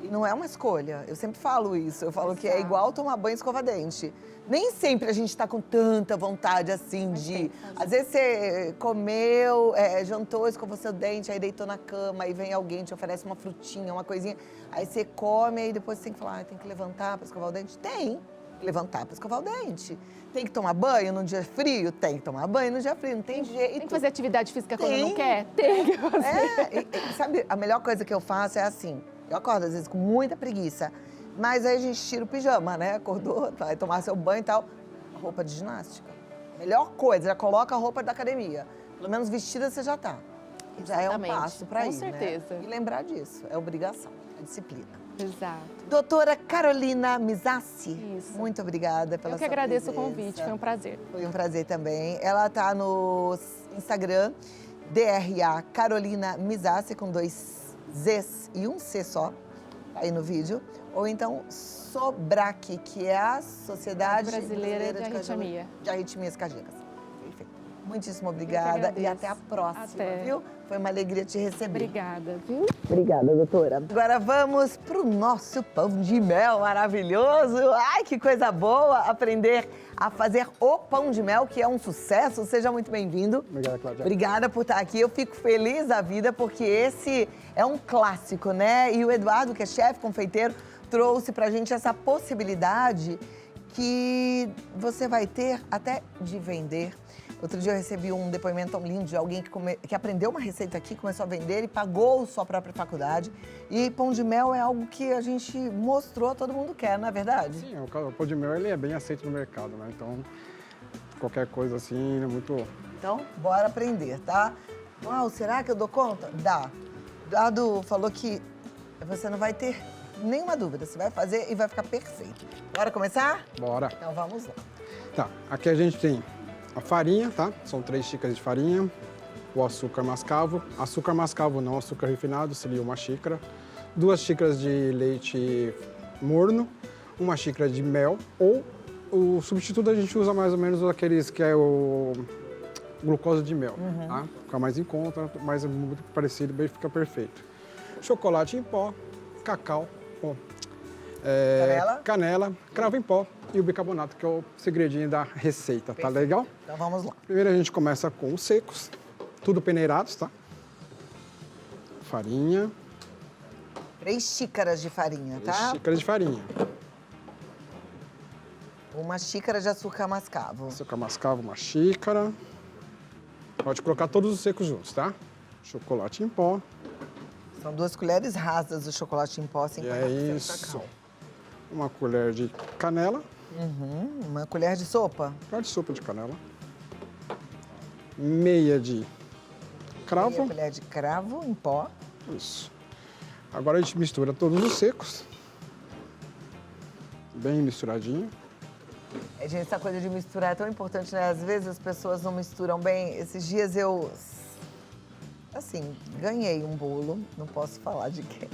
E não é uma escolha, eu sempre falo isso, eu falo que é igual tomar banho e escovar dente. Nem sempre a gente está com tanta vontade assim de... Às vezes você comeu, jantou, escovou seu dente, aí deitou na cama, aí vem alguém, te oferece uma frutinha, uma coisinha. Aí você come, aí depois você tem que falar, tem que levantar para escovar o dente? Tem que levantar para escovar o dente. Tem que tomar banho num dia frio? Tem que tomar banho num dia frio, não tem jeito. Tem que fazer atividade física quando não quer? Tem que fazer. Sabe, a melhor coisa que eu faço é assim, eu acordo às vezes com muita preguiça, mas aí a gente tira o pijama, né? Acordou, vai tomar seu banho e tal. Roupa de ginástica. Melhor coisa, já coloca a roupa da academia. Pelo menos vestida você já tá. Já é um passo para ir, com certeza. Né? E lembrar disso, é obrigação, é disciplina. Exato. Doutora Carolina Mizassi, Isso. muito obrigada pela sua presença. Eu que agradeço o convite, foi um prazer. Foi um prazer também. Ela tá no Instagram, DRA Carolina Mizassi, com 2 Zs e um C só, tá aí no vídeo. Ou então SOBRAC, que é a Sociedade Brasileira de Arritmias Cardíacas. Perfeito. Muitíssimo obrigada e até a próxima, viu? Foi uma alegria te receber. Obrigada, viu? Obrigada, doutora. Agora vamos para o nosso pão de mel maravilhoso. Ai, que coisa boa aprender a fazer o pão de mel, que é um sucesso. Seja muito bem-vindo. Obrigada, Cláudia. Obrigada por estar aqui. Eu fico feliz da vida, porque esse é um clássico, né? E o Eduardo, que é chefe confeiteiro, trouxe pra gente essa possibilidade que você vai ter até de vender Outro dia eu recebi um depoimento tão lindo de alguém que aprendeu uma receita aqui, começou a vender e pagou sua própria faculdade. E pão de mel é algo que a gente mostrou, todo mundo quer, não é verdade? Sim, o pão de mel ele é bem aceito no mercado, né? Então, qualquer coisa assim é muito... Então, bora aprender, tá? Uau, será que eu dou conta? Dá. O Dado falou que você não vai ter nenhuma dúvida, você vai fazer e vai ficar perfeito. Bora começar? Bora. Então vamos lá. Tá, aqui a gente tem a farinha, tá? São 3 xícaras de farinha, o açúcar mascavo. Açúcar mascavo não, açúcar refinado, seria 1 xícara. 2 xícaras de leite morno, 1 xícara de mel, ou o substituto a gente usa mais ou menos aqueles que é o glucose de mel, tá? Fica mais em conta, mas é muito parecido, bem fica perfeito. Chocolate em pó, cacau, canela, cravo em pó e o bicarbonato, que é o segredinho da receita, tá legal? Então vamos lá. Primeiro a gente começa com os secos, tudo peneirados, tá? Farinha. 3 xícaras de farinha, 3 tá? xícaras de farinha. 1 xícara de açúcar mascavo. Açúcar mascavo, 1 xícara. Pode colocar todos os secos juntos, tá? Chocolate em pó. São 2 colheres rasas de chocolate em pó, 50% E é isso. cacau. 1 colher de canela. 1 colher de sopa. Colher de sopa de canela. Meia de cravo. Meia colher de cravo em pó. Isso. Agora a gente mistura todos os secos. Bem misturadinho. Gente, essa coisa de misturar é tão importante, né? Às vezes as pessoas não misturam bem. Esses dias eu, assim, ganhei um bolo, não posso falar de quem.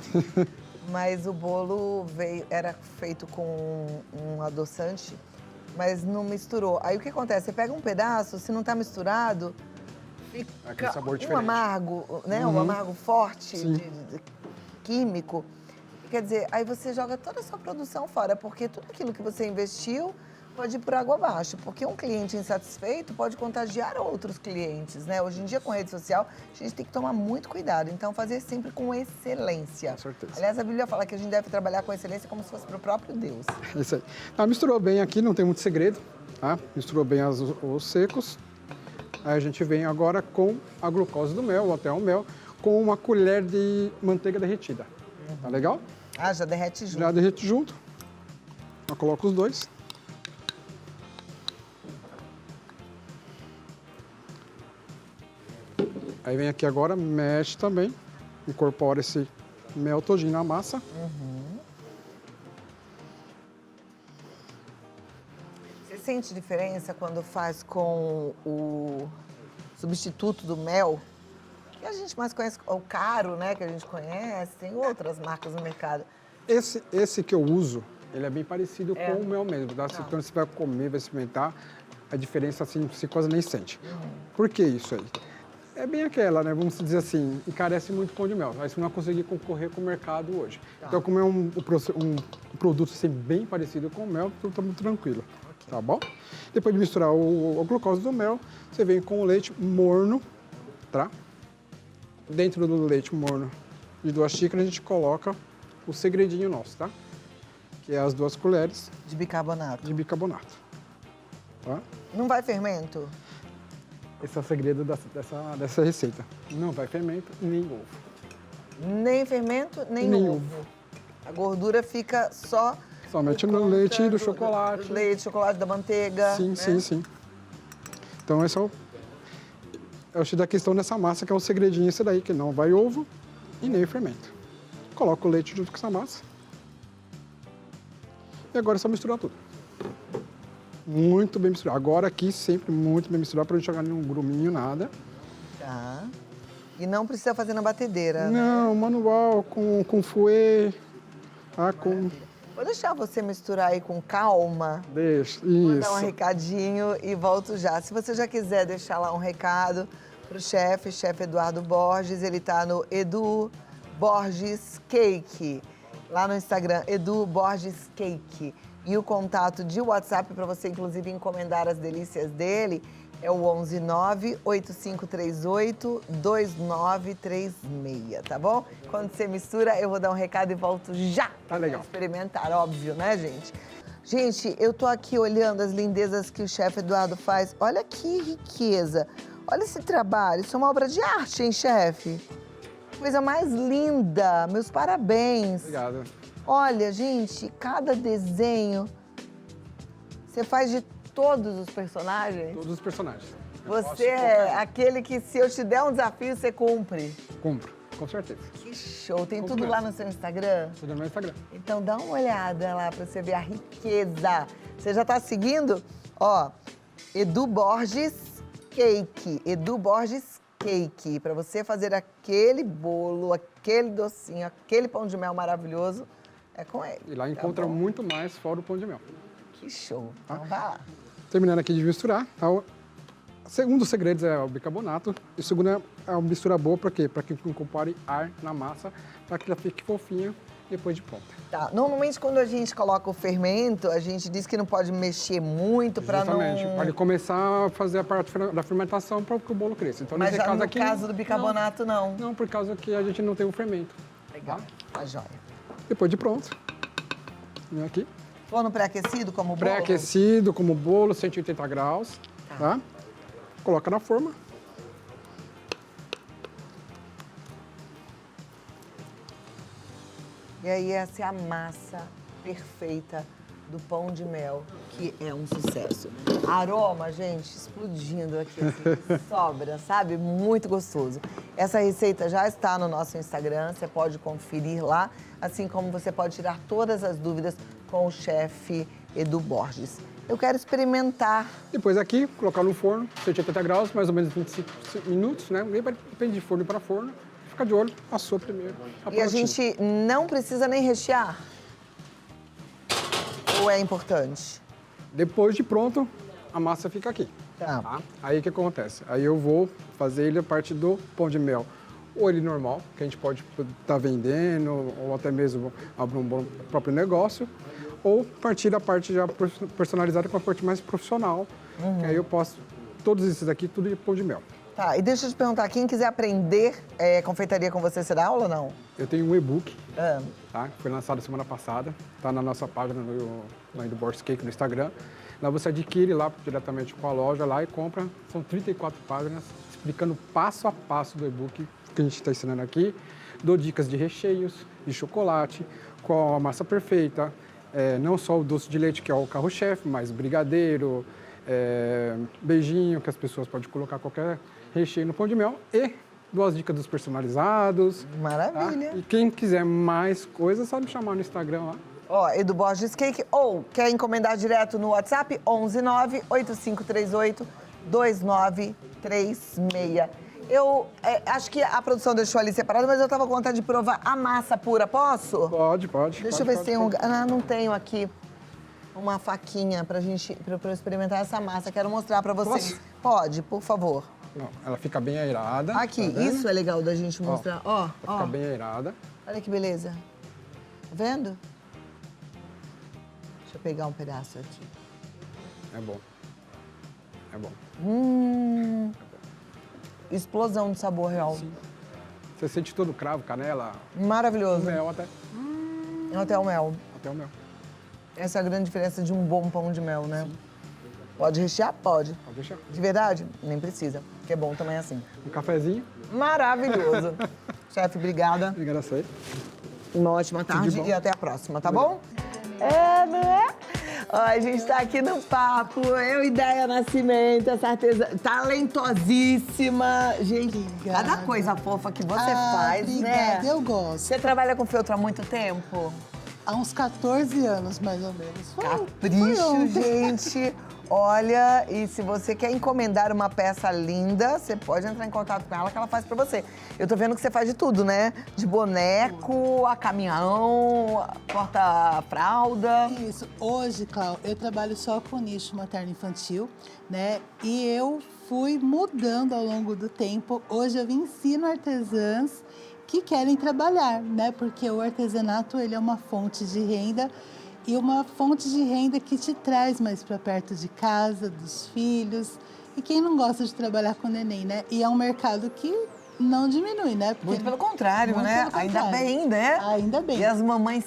Mas o bolo era feito com um adoçante, mas não misturou. Aí o que acontece? Você pega um pedaço, se não tá misturado, fica aquele sabor um diferente. amargo, né? Um amargo forte, Sim. de químico. Quer dizer, aí você joga toda a sua produção fora, porque tudo aquilo que você investiu pode ir por água abaixo, porque um cliente insatisfeito pode contagiar outros clientes, né? Hoje em dia, com rede social, a gente tem que tomar muito cuidado. Então, fazer sempre com excelência. Com certeza. Aliás, a Bíblia fala que a gente deve trabalhar com excelência como se fosse para o próprio Deus. Isso aí. Tá, misturou bem aqui, não tem muito segredo, tá? Misturou bem os secos. Aí a gente vem agora com a glucose do mel, ou até o mel, com 1 colher de manteiga derretida. Tá legal? Ah, já derrete junto. Já derrete junto. Eu coloco os 2. Aí vem aqui agora, mexe também. Incorpora esse mel todinho na massa. Você sente diferença quando faz com o substituto do mel? Que a gente mais conhece, o caro, né? Que a gente conhece, tem outras marcas no mercado. Esse que eu uso, ele é bem parecido com o mel mesmo. Tá? Quando você vai comer, vai experimentar, a diferença assim, você quase nem sente. Por que isso aí? É bem aquela, né? Vamos dizer assim, encarece muito o pão de mel. Aí você não vai conseguir concorrer com o mercado hoje. Então, como é um produto assim, bem parecido com o mel, tudo está muito tranquilo. Tá bom? Depois de misturar a glucose do mel, você vem com o leite morno, tá? Dentro do leite morno de 2 xícaras, a gente coloca o segredinho nosso, tá? Que é as 2 colheres De bicarbonato. de bicarbonato. Tá? Não vai fermento? Esse é o segredo dessa receita. Não vai fermento nem ovo. Nem fermento, nem Nem ovo. A gordura fica só... Somente por no conta leite do chocolate. Do leite, chocolate, da manteiga. Sim, né? sim. Então esse é o X da questão dessa massa, que é o segredinho esse daí, que não vai ovo e nem fermento. Coloca o leite junto com essa massa. E agora é só misturar tudo. Muito bem misturado. Agora aqui sempre muito bem misturado para não jogar nenhum gruminho, nada. Tá. E não precisa fazer na batedeira, né? Não, manual, com fouet, tá? Vou deixar você misturar aí com calma. Deixa, Vou dar um isso. recadinho e volto já. Se você já quiser deixar lá um recado pro chefe Eduardo Borges, ele tá no Edu Borges Cake, lá no Instagram, Edu Borges Cake. E o contato de WhatsApp para você, inclusive, encomendar as delícias dele é o 119-8538-2936, tá bom? Quando você mistura, eu vou dar um recado e volto já. Tá legal. Experimentar, óbvio, né, gente? Gente, eu tô aqui olhando as lindezas que o chefe Eduardo faz. Olha que riqueza. Olha esse trabalho. Isso é uma obra de arte, hein, chefe? Coisa mais linda. Meus parabéns. Obrigado. Olha, gente, cada desenho. Você faz de todos os personagens? Todos os personagens. Você é aquele que, se eu te der um desafio, você cumpre. Cumpro, com certeza. Que show. Tem Cumpro tudo lá mesmo. no seu Instagram? Tudo no meu Instagram. Então dá uma olhada lá pra você ver a riqueza. Você já tá seguindo? Ó, Edu Borges Cake. Edu Borges Cake. Pra você fazer aquele bolo, aquele docinho, aquele pão de mel maravilhoso, é com ele. E lá tá encontra bom? muito mais fora o pão de mel. Que show. Então vai lá. Terminando aqui de misturar, tá? Um dos segredos é o bicarbonato. E o segundo é a mistura boa, para quê? Para que incorpore ar na massa, para que ela fique fofinha depois de pronta. Tá. Normalmente, quando a gente coloca o fermento, a gente diz que não pode mexer muito para não... Justamente. Pode começar a fazer a parte da fermentação para que o bolo cresça. Então, Mas nesse já caso no aqui, caso do bicarbonato, não. Não, por causa que a gente não tem o fermento. Legal. Tá joia. Depois de pronto, vem aqui. Forno pré-aquecido como bolo? Pré-aquecido, como bolo, 180 graus, tá? Coloca na forma. E aí essa é a massa perfeita do pão de mel, que é um sucesso. Aroma, gente, explodindo aqui, assim, sobra, sabe? Muito gostoso. Essa receita já está no nosso Instagram, você pode conferir lá, assim como você pode tirar todas as dúvidas com o chefe Edu Borges. Eu quero experimentar. Depois aqui, colocar no forno, 180 graus, mais ou menos 25 minutos, né? Depende de forno para forno. Fica de olho, assou primeiro. E a gente não precisa nem rechear? Ou é importante? Depois de pronto, a massa fica aqui. Tá. Aí o que acontece? Aí eu vou fazer ele a parte do pão de mel. Ou ele normal, que a gente pode estar vendendo, ou até mesmo abrir um bom próprio negócio. Ou partir da parte já personalizada com a parte mais profissional. Que aí eu posso, todos esses aqui, tudo de pão de mel. Tá, e deixa eu te perguntar, quem quiser aprender confeitaria com você, você dá aula ou não? Eu tenho um e-book, Ah, tá? Que foi lançado semana passada. Tá na nossa página no Edu Borges Cake no Instagram. Lá você adquire lá diretamente com a loja lá e compra. São 34 páginas explicando passo a passo do e-book que a gente está ensinando aqui. Dou dicas de recheios, de chocolate, qual a massa perfeita. Não só o doce de leite, que é o carro-chefe, mas brigadeiro, beijinho, que as pessoas podem colocar qualquer recheio no pão de mel. E 2 dicas dos personalizados. maravilha. Tá? E quem quiser mais coisas, só me chamar no Instagram lá. Ó, Edu Borges Cake, ou quer encomendar direto no WhatsApp? 119-8538-2936. Eu acho que a produção deixou ali separada, mas eu tava com vontade de provar a massa pura. Posso? Pode. Deixa eu ver se tem um... Ah, não tenho aqui uma faquinha pra eu experimentar essa massa. Quero mostrar pra vocês. Posso? Pode, por favor. Não, ela fica bem aerada. Aqui, tá vendo? isso é legal da gente mostrar. Ó, Ela fica bem aerada. Olha que beleza. Tá vendo? Deixa eu pegar um pedaço aqui. É bom. É bom. Explosão de sabor real. Você sente todo o cravo, canela, Maravilhoso. mel até Até o mel. o mel. Essa é a grande diferença de um bom pão de mel, né? Pode rechear? Pode. Pode deixar. De verdade? Nem precisa, porque é bom também assim. Um cafezinho. Maravilhoso. Chefe, obrigada. Obrigado a você. Uma ótima tarde bom. e até a próxima, tá bom? Não é? Ó, a gente tá aqui no papo, eu e Déia Nascimento, essa artesã talentosíssima. Gente, Obrigada. cada coisa fofa que você faz, obrigada, né? eu gosto. Você trabalha com feltro há muito tempo? Há uns 14 anos, mais ou menos. Foi Capricho, ontem. gente. Olha, e se você quer encomendar uma peça linda, você pode entrar em contato com ela que ela faz pra você. Eu tô vendo que você faz de tudo, né? De boneco, a caminhão, porta-fralda. Isso. Hoje, Cláudia, eu trabalho só com nicho materno-infantil, né? E eu fui mudando ao longo do tempo. Hoje eu ensino artesãs que querem trabalhar, né? Porque o artesanato, ele é uma fonte de renda e uma fonte de renda que te traz mais para perto de casa, dos filhos. E quem não gosta de trabalhar com neném, né? E é um mercado que não diminui, né? Porque Muito pelo contrário, muito né? pelo Ainda contrário. bem, né? Ainda bem. E as mamães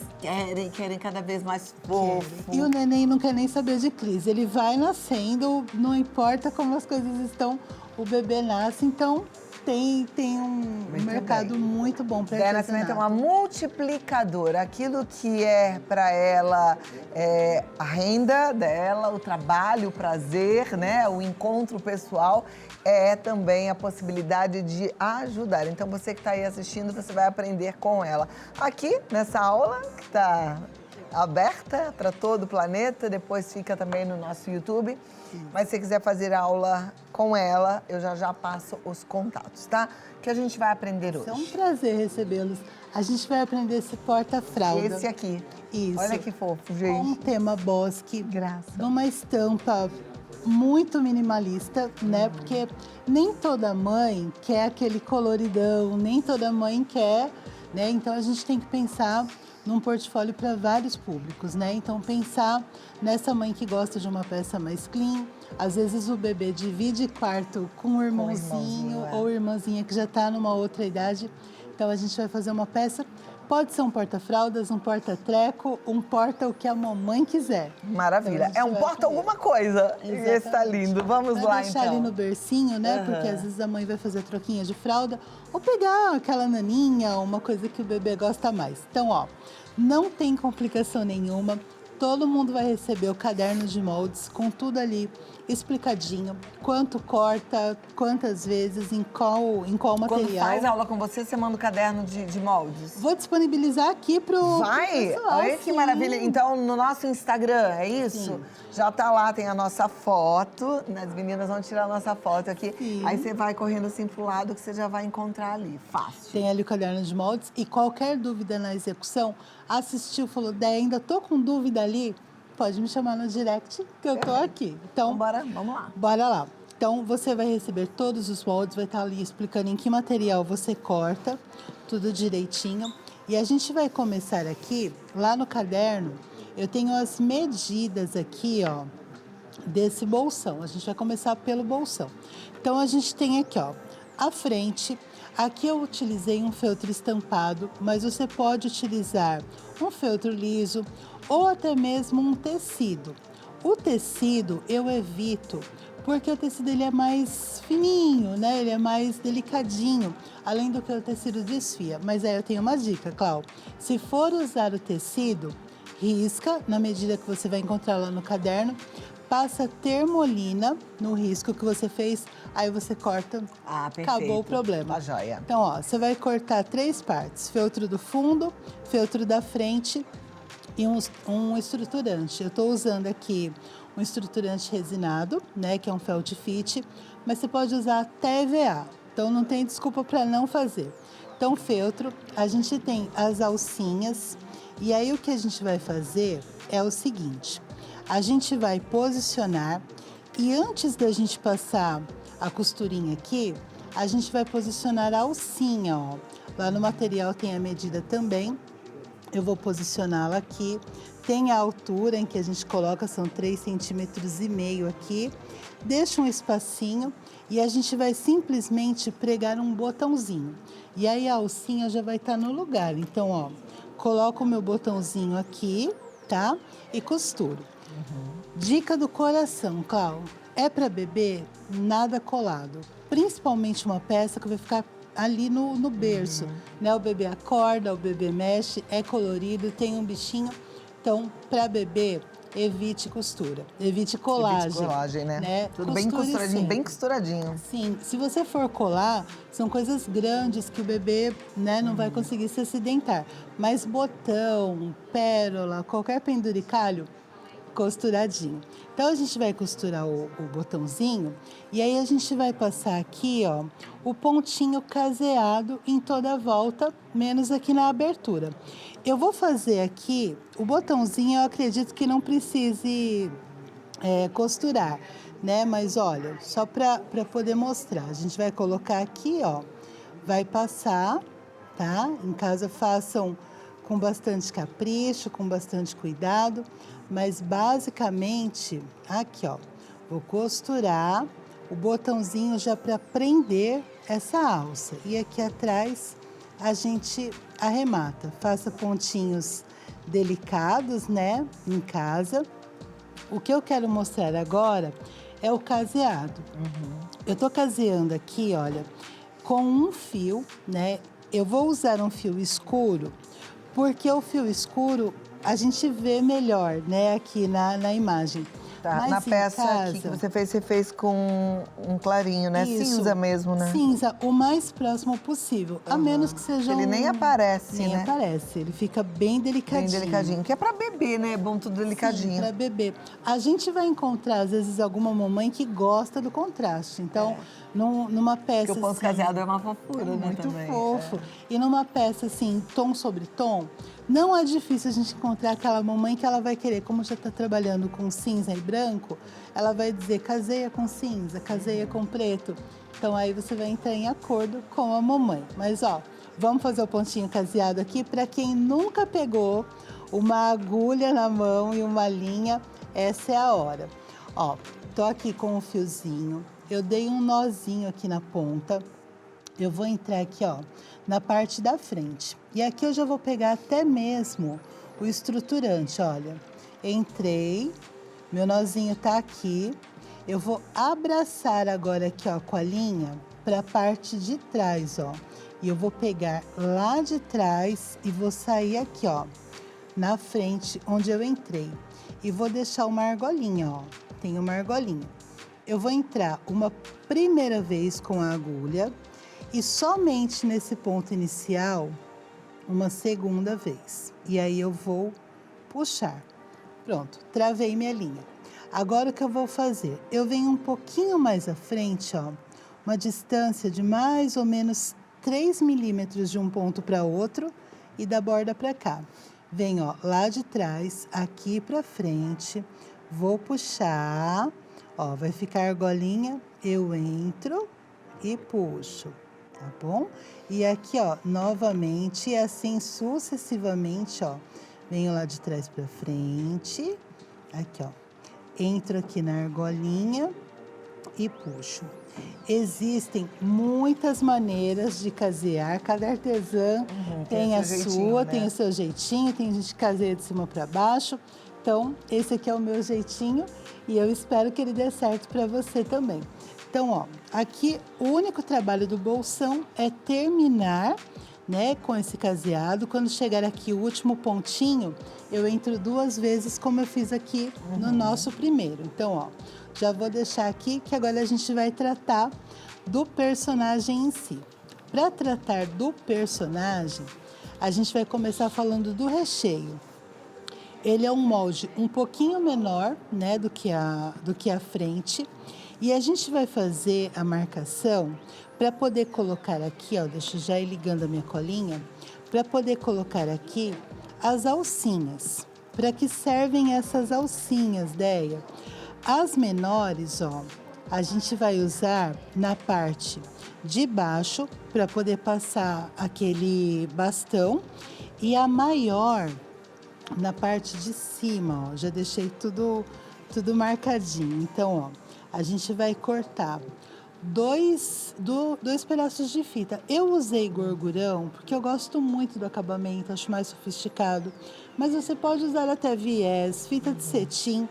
querem cada vez mais fofo. E o neném não quer nem saber de crise. Ele vai nascendo, não importa como as coisas estão, o bebê nasce, então tem um Muito mercado bem. muito bom para Ideia Nascimento é uma multiplicadora. Aquilo que é para ela a renda dela, o trabalho, o prazer, né? O encontro pessoal, é também a possibilidade de ajudar. Então, você que está aí assistindo, você vai aprender com ela. Aqui, nessa aula, que está aberta para todo o planeta, depois fica também no nosso YouTube. Mas se você quiser fazer aula com ela, eu já passo os contatos, tá? Que a gente vai aprender hoje. É um prazer recebê-los. A gente vai aprender esse porta-fralda. Esse aqui. Isso. Olha que fofo, Com gente. um tema bosque. Graça. Numa estampa muito minimalista, né? Porque nem toda mãe quer aquele coloridão, nem toda mãe quer, né? Então a gente tem que pensar num portfólio para vários públicos, né? Então pensar nessa mãe que gosta de uma peça mais clean. Às vezes o bebê divide quarto com o irmãozinho ou irmãzinha que já está numa outra idade. Então a gente vai fazer uma peça. Pode ser um porta-fraldas, um porta-treco, um porta o que a mamãe quiser. Maravilha. Então, É um porta alguma coisa. Exatamente. Esse tá lindo. Vamos Vai lá, deixar então. ali no bercinho, né? Porque às vezes a mãe vai fazer troquinha de fralda. Ou pegar aquela naninha, uma coisa que o bebê gosta mais. Então, ó, não tem complicação nenhuma. Todo mundo vai receber o caderno de moldes com tudo ali explicadinho. Quanto corta, quantas vezes, em qual material. Quando faz aula com você, você manda o caderno de moldes? Vou disponibilizar aqui pro Vai? pessoal. Olha que sim. maravilha. Então, no nosso Instagram, é isso? Sim. Já tá lá, tem a nossa foto. As meninas vão tirar a nossa foto aqui. Sim. Aí você vai correndo assim pro lado que você já vai encontrar ali. Fácil. Tem ali o caderno de moldes e qualquer dúvida na execução, assistiu, falou, Dé, ainda tô com dúvida ali, pode me chamar no direct que eu tô aqui. Então, Bora, vamos lá. bora lá. Então, você vai receber todos os moldes, vai estar ali explicando em que material você corta, tudo direitinho. E a gente vai começar aqui, lá no caderno, eu tenho as medidas aqui, ó, desse bolsão. A gente vai começar pelo bolsão. Então, a gente tem aqui, ó, a frente. Aqui eu utilizei um feltro estampado, mas você pode utilizar um feltro liso ou até mesmo um tecido. O tecido eu evito porque o tecido ele é mais fininho, né? Ele é mais delicadinho, além do que o tecido desfia. Mas aí eu tenho uma dica, Clau. Se for usar o tecido, risca na medida que você vai encontrar lá no caderno, passa termolina no risco que você fez, aí você corta, Ah, perfeito. acabou o problema. Tá joia. Então, ó, você vai cortar 3 partes, feltro do fundo, feltro da frente e um estruturante. Eu estou usando aqui um estruturante resinado, né, que é um felt fit, mas você pode usar até EVA, então não tem desculpa para não fazer. Então, feltro, a gente tem as alcinhas, e aí o que a gente vai fazer é o seguinte, a gente vai posicionar e antes da gente passar a costurinha aqui, a gente vai posicionar a alcinha, ó. Lá no material tem a medida também. Eu vou posicioná-la aqui. Tem a altura em que a gente coloca, são 3,5 centímetros aqui. Deixa um espacinho e a gente vai simplesmente pregar um botãozinho. E aí a alcinha já vai estar no lugar. Então, ó, coloco o meu botãozinho aqui, tá? E costuro. Dica do coração, Clau. É para bebê, nada colado. Principalmente uma peça que vai ficar ali no berço. Né? O bebê acorda, o bebê mexe, é colorido, tem um bichinho. Então, para bebê, evite costura. Evite colagem. Evite colagem, né? Tudo bem Costure costuradinho, sempre. bem costuradinho. Sim, se você for colar, são coisas grandes que o bebê, né, não vai conseguir se acidentar. Mas botão, pérola, qualquer penduricalho, costuradinho. Então, a gente vai costurar o botãozinho e aí a gente vai passar aqui, ó, o pontinho caseado em toda a volta, menos aqui na abertura. Eu vou fazer aqui, o botãozinho eu acredito que não precise costurar, né? Mas olha, só para poder mostrar, a gente vai colocar aqui, ó, vai passar, tá? Em casa façam com bastante capricho, com bastante cuidado, mas basicamente, aqui ó, vou costurar o botãozinho já para prender essa alça. E aqui atrás a gente arremata. Faça pontinhos delicados, né, em casa. O que eu quero mostrar agora é o caseado. Eu tô caseando aqui, olha, com um fio, né? Eu vou usar um fio escuro, porque o fio escuro a gente vê melhor, né, aqui na imagem. Tá, Mas na em peça casa, aqui que você fez com um clarinho, né? Isso. Cinza mesmo, né? Cinza, o mais próximo possível. A menos que seja Ele nem aparece, Nem né? aparece, ele fica bem delicadinho. Bem delicadinho. Que é pra bebê, né? É bom tudo delicadinho. Sim, para bebê. A gente vai encontrar, às vezes, alguma mamãe que gosta do contraste. Então, numa peça Porque o ponto assim, caseado é uma fofura, né? muito também. fofo. E numa peça assim, tom sobre tom, não é difícil a gente encontrar aquela mamãe que ela vai querer, como já está trabalhando com cinza e branco, ela vai dizer caseia com cinza, caseia com preto. Então aí você vai entrar em acordo com a mamãe. Mas ó, vamos fazer o pontinho caseado aqui para quem nunca pegou uma agulha na mão e uma linha, essa é a hora. Ó, tô aqui com o fiozinho, eu dei um nozinho aqui na ponta. Eu vou entrar aqui, ó, na parte da frente. E aqui eu já vou pegar até mesmo o estruturante, olha. Entrei, meu nozinho tá aqui. Eu vou abraçar agora aqui, ó, com a linha para a parte de trás, ó. E eu vou pegar lá de trás e vou sair aqui, ó, na frente onde eu entrei. E vou deixar uma argolinha, ó. Tem uma argolinha. Eu vou entrar uma primeira vez com a agulha e somente nesse ponto inicial, uma segunda vez. E aí eu vou puxar. Pronto, travei minha linha. Agora o que eu vou fazer? Eu venho um pouquinho mais à frente, ó, uma distância de mais ou menos 3 milímetros de um ponto para outro e da borda para cá. Venho, ó, lá de trás, aqui para frente, vou puxar, ó, vai ficar argolinha, eu entro e puxo. Tá bom? E aqui, ó, novamente, e assim sucessivamente, ó. Venho lá de trás pra frente. Aqui, ó. Entro aqui na argolinha e puxo. Existem muitas maneiras de casear. Cada artesã tem a sua, né? tem o seu jeitinho. Tem gente que caseia de cima para baixo. Então, esse aqui é o meu jeitinho e eu espero que ele dê certo para você também. Então, ó, aqui o único trabalho do bolsão é terminar, né, com esse caseado. Quando chegar aqui o último pontinho, eu entro 2 vezes como eu fiz aqui no nosso primeiro. Então, ó, já vou deixar aqui que agora a gente vai tratar do personagem em si. Para tratar do personagem, a gente vai começar falando do recheio. Ele é um molde um pouquinho menor, né, do que a frente. E a gente vai fazer a marcação para poder colocar aqui, ó, deixa eu já ir ligando a minha colinha, para poder colocar aqui as alcinhas. Para que servem essas alcinhas, Deia? As menores, ó, a gente vai usar na parte de baixo para poder passar aquele bastão e a maior na parte de cima, ó, já deixei tudo marcadinho. Então, ó, a gente vai cortar dois pedaços de fita. Eu usei gorgurão porque eu gosto muito do acabamento, acho mais sofisticado. Mas você pode usar até viés, fita de cetim.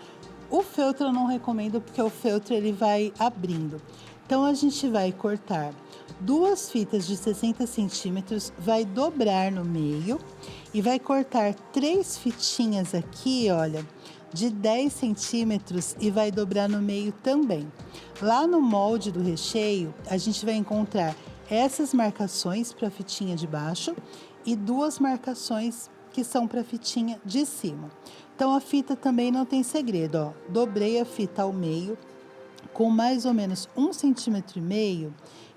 O feltro eu não recomendo porque o feltro ele vai abrindo. Então a gente vai cortar 2 fitas de 60 centímetros, vai dobrar no meio e vai cortar 3 fitinhas aqui, olha, de 10 centímetros e vai dobrar no meio também. Lá no molde do recheio, a gente vai encontrar essas marcações para a fitinha de baixo e 2 marcações que são para a fitinha de cima. Então, a fita também não tem segredo, ó. Dobrei a fita ao meio, com mais ou menos 1,5 centímetros,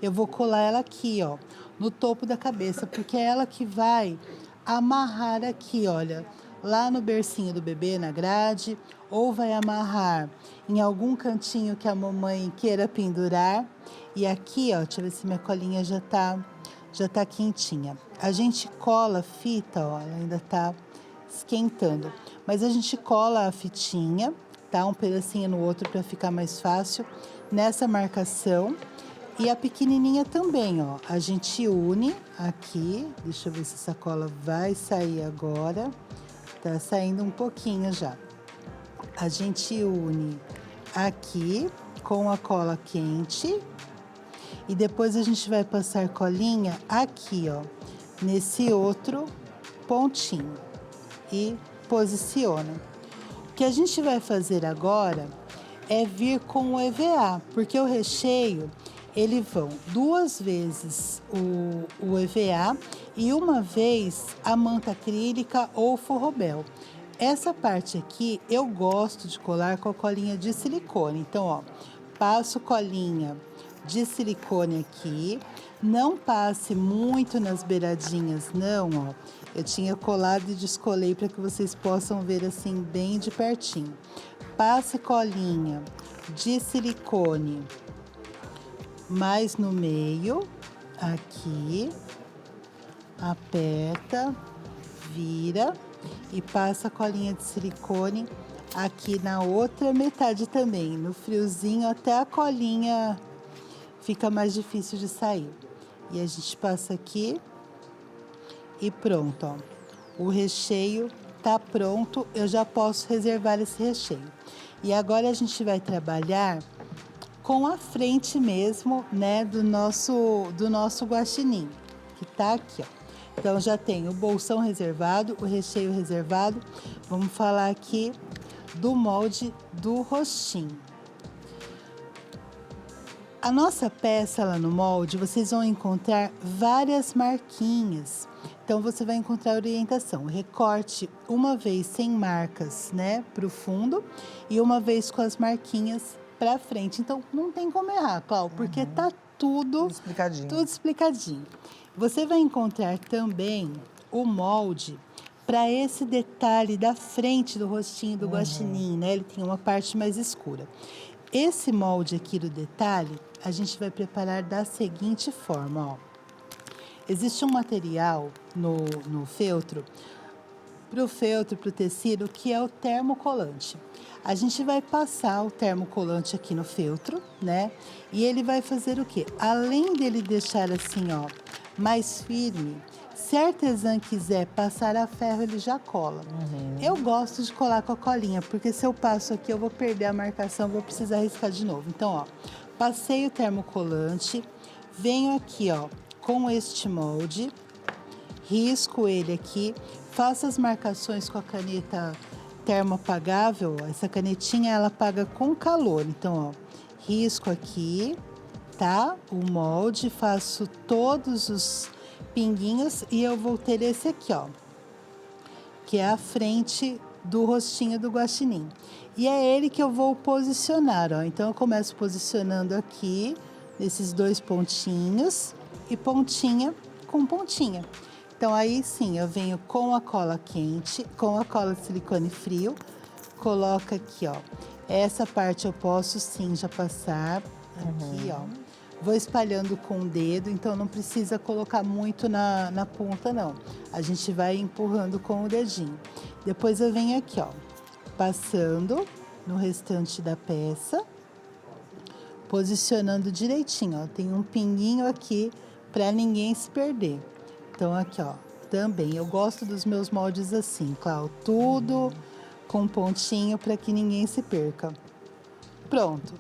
eu vou colar ela aqui, ó, no topo da cabeça, porque é ela que vai amarrar aqui, olha, lá no bercinho do bebê, na grade, ou vai amarrar em algum cantinho que a mamãe queira pendurar. E aqui, ó, deixa eu ver se minha colinha já tá quentinha. A gente cola a fita, ó, ela ainda tá esquentando. Mas a gente cola a fitinha, tá? Um pedacinho no outro para ficar mais fácil nessa marcação. E a pequenininha também, ó. A gente une aqui. Deixa eu ver se a sacola vai sair agora. Tá saindo um pouquinho já. A gente une aqui com a cola quente. E depois a gente vai passar colinha aqui, ó. Nesse outro pontinho. E posiciona. O que a gente vai fazer agora é vir com o EVA. Porque o recheio, ele vão 2 vezes o EVA e uma vez a manta acrílica ou forrobel. Essa parte aqui eu gosto de colar com a colinha de silicone. Então, ó, passo colinha de silicone aqui. Não passe muito nas beiradinhas, não, ó. Eu tinha colado e descolei para que vocês possam ver assim bem de pertinho. Passe colinha de silicone mais no meio, aqui, aperta, vira e passa a colinha de silicone aqui na outra metade também, no friozinho até a colinha fica mais difícil de sair. E a gente passa aqui e pronto, ó. O recheio tá pronto, eu já posso reservar esse recheio. E agora a gente vai trabalhar com a frente mesmo, né, do nosso guaxinim, que tá aqui, ó. Então, já tem o bolsão reservado, o recheio reservado. Vamos falar aqui do molde do rostinho. A nossa peça lá no molde, vocês vão encontrar várias marquinhas. Então, você vai encontrar orientação. Recorte uma vez sem marcas, né, para o fundo e uma vez com as marquinhas para frente. Então, não tem como errar, Cláudia, porque tá tudo explicadinho. Você vai encontrar também o molde para esse detalhe da frente do rostinho do guaxinim, né? Ele tem uma parte mais escura. Esse molde aqui do detalhe, a gente vai preparar da seguinte forma, ó. Existe um material no feltro, para o tecido, que é o termocolante. A gente vai passar o termocolante aqui no feltro, né? E ele vai fazer o quê? Além dele deixar assim, ó, mais firme, se a artesã quiser passar a ferro, ele já cola. Eu gosto de colar com a colinha, porque se eu passo aqui, eu vou perder a marcação, vou precisar riscar de novo. Então, ó, passei o termocolante, venho aqui, ó, com este molde, risco ele aqui, faço as marcações com a caneta termoapagável. Essa canetinha, ela apaga com calor. Então, ó, risco aqui, tá? O molde, faço todos os pinguinhos e eu vou ter esse aqui, ó, que é a frente do rostinho do guaxinim. E é ele que eu vou posicionar, ó. Então, eu começo posicionando aqui, nesses 2 pontinhos e pontinha com pontinha. Então, aí sim, eu venho com a cola quente, com a cola de silicone frio, coloco aqui, ó. Essa parte eu posso sim já passar aqui, ó. Vou espalhando com o dedo, então não precisa colocar muito na ponta, não. A gente vai empurrando com o dedinho. Depois eu venho aqui, ó, passando no restante da peça, posicionando direitinho, ó. Tem um pinguinho aqui para ninguém se perder. Então, aqui, ó, também eu gosto dos meus moldes assim, Cláudia, tudo com pontinho para que ninguém se perca. Pronto.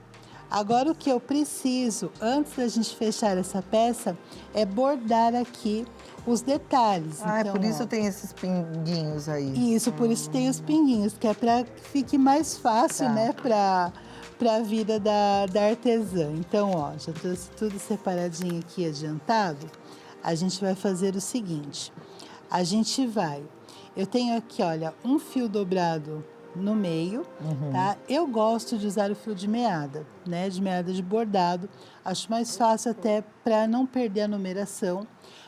Agora, o que eu preciso, antes da gente fechar essa peça, é bordar aqui os detalhes. Ah, então, é por isso ó, tem esses pinguinhos aí. Isso, por isso tem os pinguinhos, que é para que fique mais fácil, Tá. né, para a vida da artesã. Então, ó, já trouxe tudo separadinho aqui, adiantado. A gente vai fazer o seguinte, eu tenho aqui, olha, um fio dobrado no meio, tá? Eu gosto de usar o fio de meada, né? De meada de bordado. Acho mais fácil até para não perder a numeração.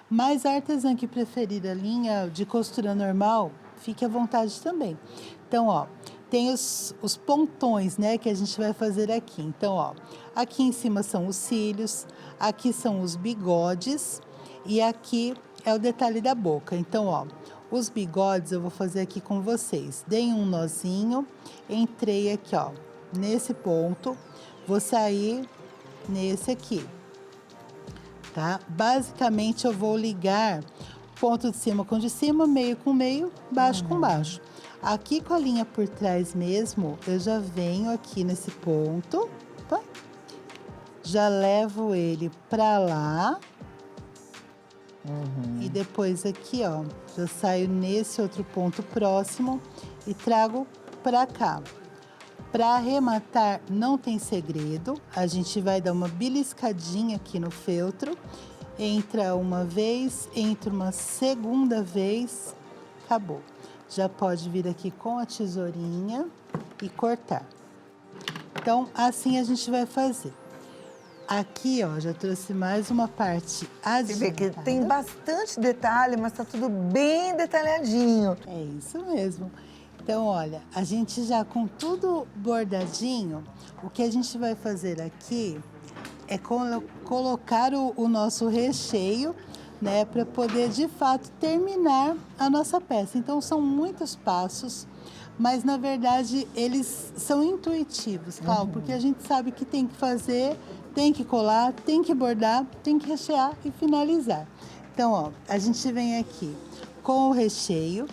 Mas a artesã que preferir a linha de costura normal, fique à vontade também. Então, ó, tem os pontões, né? Que a gente vai fazer aqui. Então, ó, aqui em cima são os cílios, aqui são os bigodes e aqui é o detalhe da boca. Então, ó, os bigodes eu vou fazer aqui com vocês. Dei um nozinho, entrei aqui, ó, nesse ponto, vou sair nesse aqui. tá? Basicamente, eu vou ligar ponto de cima com de cima, meio com meio, baixo com baixo. Aqui com a linha por trás mesmo, eu já venho aqui nesse ponto, opa, já levo ele pra lá. E depois aqui, ó, já saio nesse outro ponto próximo e trago pra cá. Para arrematar, não tem segredo. A gente vai dar uma beliscadinha aqui no feltro. Entra uma vez, entra uma segunda vez, acabou. Já pode vir aqui com a tesourinha e cortar. Então, assim a gente vai fazer. Aqui, ó, já trouxe mais uma parte adiantada. Você vê que tem bastante detalhe, mas tá tudo bem detalhadinho. É isso mesmo. Então, olha, a gente já com tudo bordadinho, o que a gente vai fazer aqui é colocar o nosso recheio, né, para poder de fato terminar a nossa peça. Então, são muitos passos, mas na verdade eles são intuitivos, Cláudio, porque a gente sabe que tem que fazer, tem que colar, tem que bordar, tem que rechear e finalizar. Então, ó, a gente vem aqui com o recheio,